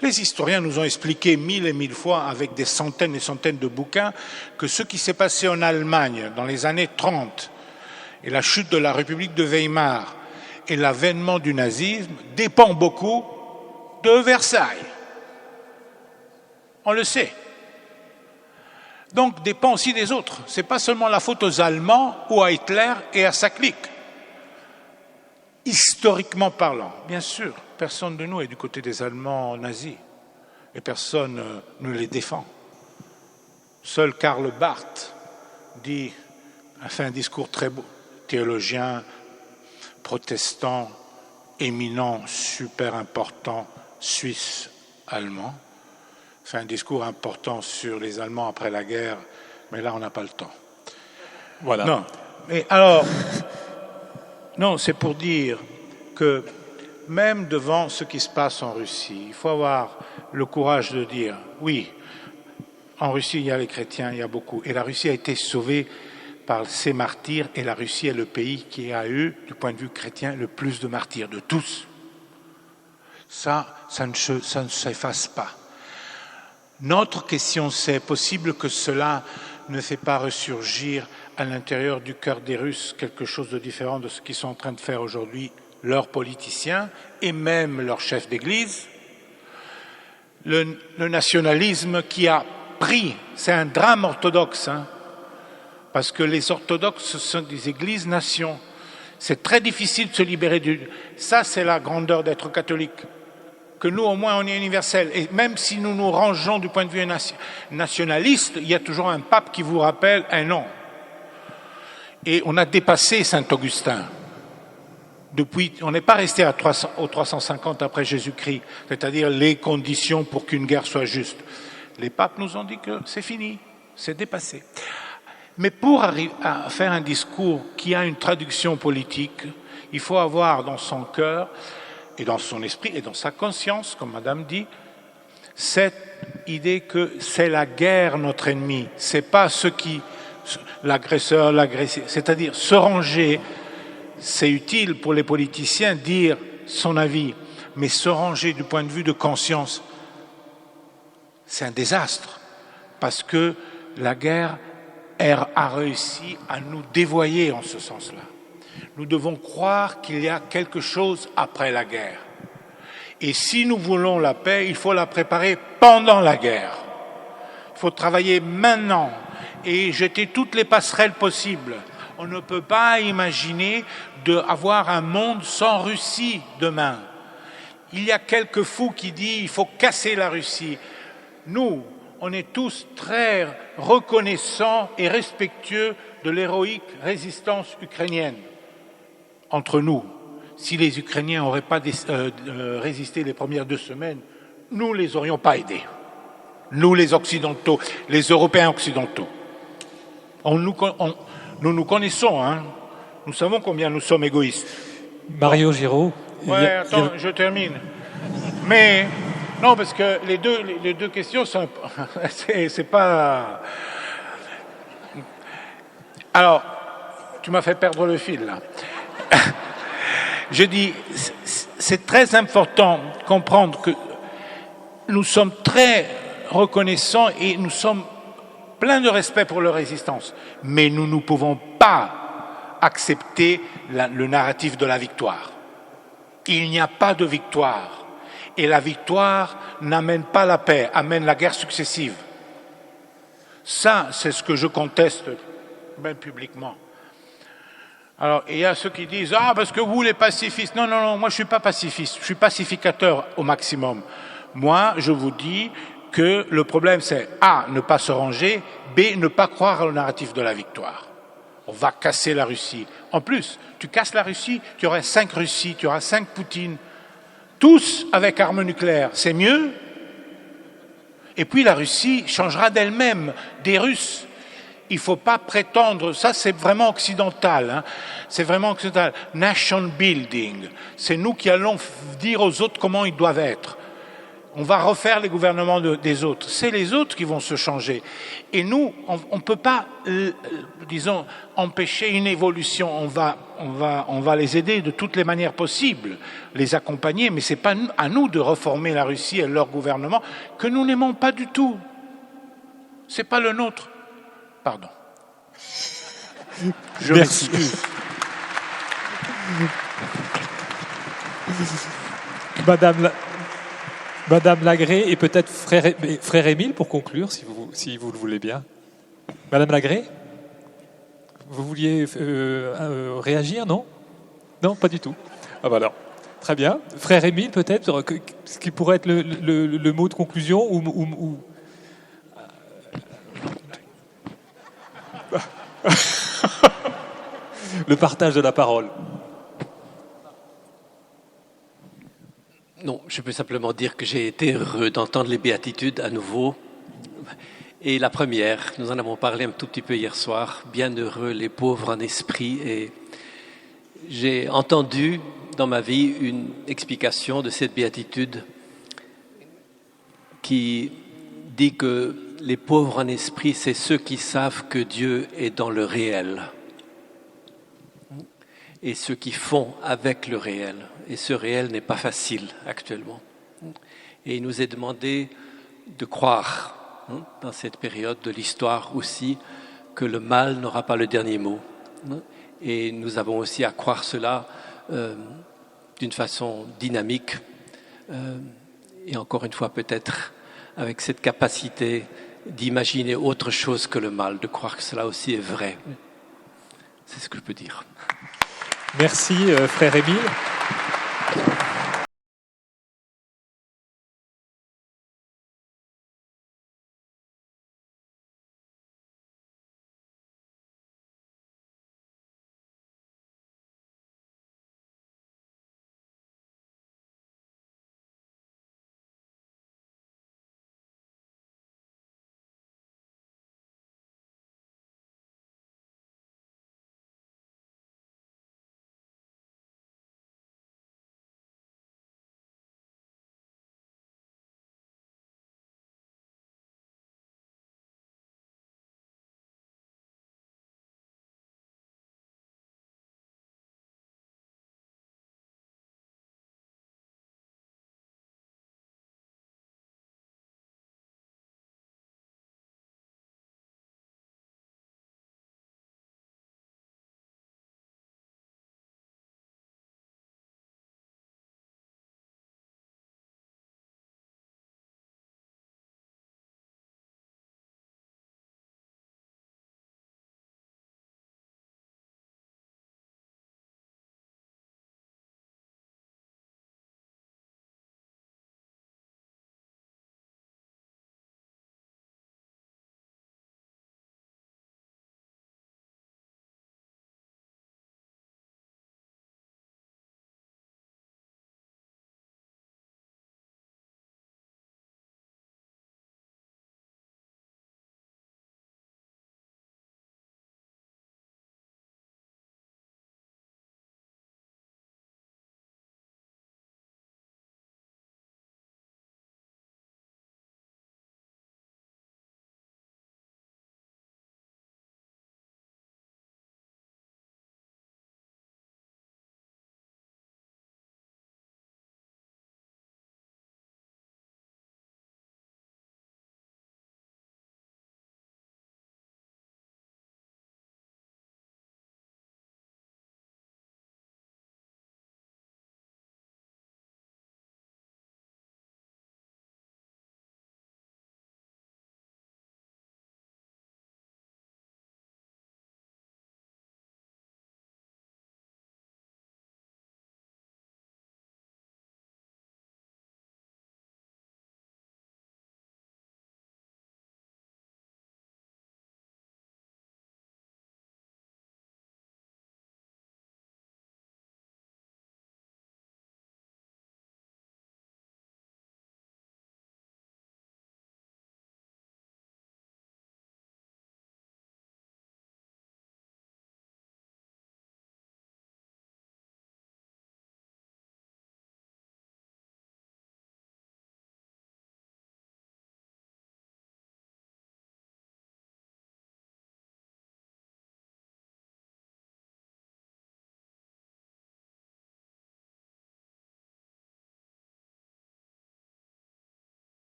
les historiens nous ont expliqué 1000 et 1000 fois, avec des centaines et centaines de bouquins, que ce qui s'est passé en Allemagne dans les années 30 et la chute de la République de Weimar et l'avènement du nazisme dépend beaucoup de Versailles. On le sait. Donc dépend aussi des autres. Ce n'est pas seulement la faute aux Allemands ou à Hitler et à sa clique. Historiquement parlant, bien sûr, personne de nous est du côté des Allemands nazis et personne ne les défend. Seul Karl Barth a fait un discours très beau, théologien, protestant, éminent, super important, suisse, allemand. Fait un discours important sur les Allemands après la guerre, mais là, on n'a pas le temps. Voilà. Non, mais alors, non, c'est pour dire que même devant ce qui se passe en Russie, il faut avoir le courage de dire, oui, en Russie, il y a les chrétiens, il y a beaucoup, et la Russie a été sauvée par ses martyrs, et la Russie est le pays qui a eu, du point de vue chrétien, le plus de martyrs de tous. Ça ne s'efface pas. Notre question, c'est possible que cela ne fait pas ressurgir à l'intérieur du cœur des Russes quelque chose de différent de ce qu'ils sont en train de faire aujourd'hui leurs politiciens et même leurs chefs d'Église. Le nationalisme qui a pris, c'est un drame orthodoxe, parce que les orthodoxes sont des églises-nations. C'est très difficile de se libérer du... Ça, c'est la grandeur d'être catholique. Que nous, au moins, on est universel. Et même si nous nous rangeons du point de vue nationaliste, il y a toujours un pape qui vous rappelle un nom. Et on a dépassé Saint-Augustin. Depuis, on n'est pas resté au 350 après Jésus-Christ, c'est-à-dire les conditions pour qu'une guerre soit juste. Les papes nous ont dit que c'est fini, c'est dépassé. Mais pour arriver à faire un discours qui a une traduction politique, il faut avoir dans son cœur et dans son esprit et dans sa conscience, comme Madame dit, cette idée que c'est la guerre notre ennemi. C'est pas l'agresseur, l'agressé. C'est-à-dire se ranger, c'est utile pour les politiciens dire son avis, mais se ranger du point de vue de conscience, c'est un désastre, parce que la guerre a réussi à nous dévoyer en ce sens-là. Nous devons croire qu'il y a quelque chose après la guerre. Et si nous voulons la paix, il faut la préparer pendant la guerre. Il faut travailler maintenant et jeter toutes les passerelles possibles. On ne peut pas imaginer d'avoir un monde sans Russie demain. Il y a quelques fous qui disent qu'il faut casser la Russie. Nous, on est tous très reconnaissants et respectueux de l'héroïque résistance ukrainienne. Entre nous, si les Ukrainiens n'auraient pas résisté les premières 2 semaines, nous ne les aurions pas aidés. Nous, les Occidentaux, les Européens occidentaux. Nous nous connaissons, nous savons combien nous sommes égoïstes. Mario Giraud. Ouais, attends, je termine. Mais... Non, parce que les deux questions sont... c'est pas... Alors, tu m'as fait perdre le fil, là. Je dis, c'est très important de comprendre que nous sommes très reconnaissants et nous sommes pleins de respect pour leur résistance. Mais nous ne pouvons pas accepter le narratif de la victoire. Il n'y a pas de victoire. Et la victoire n'amène pas la paix, amène la guerre successive. Ça, c'est ce que je conteste, même publiquement. Alors, il y a ceux qui disent « Ah, parce que vous, les pacifistes... » Non, moi, je ne suis pas pacifiste, je suis pacificateur au maximum. Moi, je vous dis que le problème, c'est A, ne pas se ranger, B, ne pas croire au narratif de la victoire. On va casser la Russie. En plus, tu casses la Russie, tu auras 5 Russies, tu auras 5 Poutines, tous avec armes nucléaires, c'est mieux. Et puis la Russie changera d'elle-même, des Russes. Il ne faut pas prétendre, ça c'est vraiment occidental, c'est vraiment occidental. Nation building, c'est nous qui allons dire aux autres comment ils doivent être. On va refaire les gouvernements des autres. C'est les autres qui vont se changer. Et nous, on ne peut pas, disons, empêcher une évolution. On va les aider de toutes les manières possibles, les accompagner, mais ce n'est pas à nous de reformer la Russie et leur gouvernement, que nous n'aimons pas du tout. Ce n'est pas le nôtre. Pardon. Je m'excuse. Madame Lagré et peut-être frère Émile pour conclure, si vous le voulez bien. Madame Lagré, vous vouliez réagir, non? Non, pas du tout. Ah bah alors, très bien. Frère Émile, peut-être, ce qui pourrait être le mot de conclusion ou... Le partage de la parole. Non, je peux simplement dire que j'ai été heureux d'entendre les béatitudes à nouveau. Et la première, nous en avons parlé un tout petit peu hier soir, bienheureux les pauvres en esprit. Et j'ai entendu dans ma vie une explication de cette béatitude qui dit que les pauvres en esprit, c'est ceux qui savent que Dieu est dans le réel. Et ceux qui font avec le réel. Et ce réel n'est pas facile actuellement. Et il nous est demandé de croire, dans cette période de l'histoire aussi, que le mal n'aura pas le dernier mot. Et nous avons aussi à croire cela d'une façon dynamique et encore une fois peut-être avec cette capacité d'imaginer autre chose que le mal, de croire que cela aussi est vrai. C'est ce que je peux dire. Merci, frère Émile.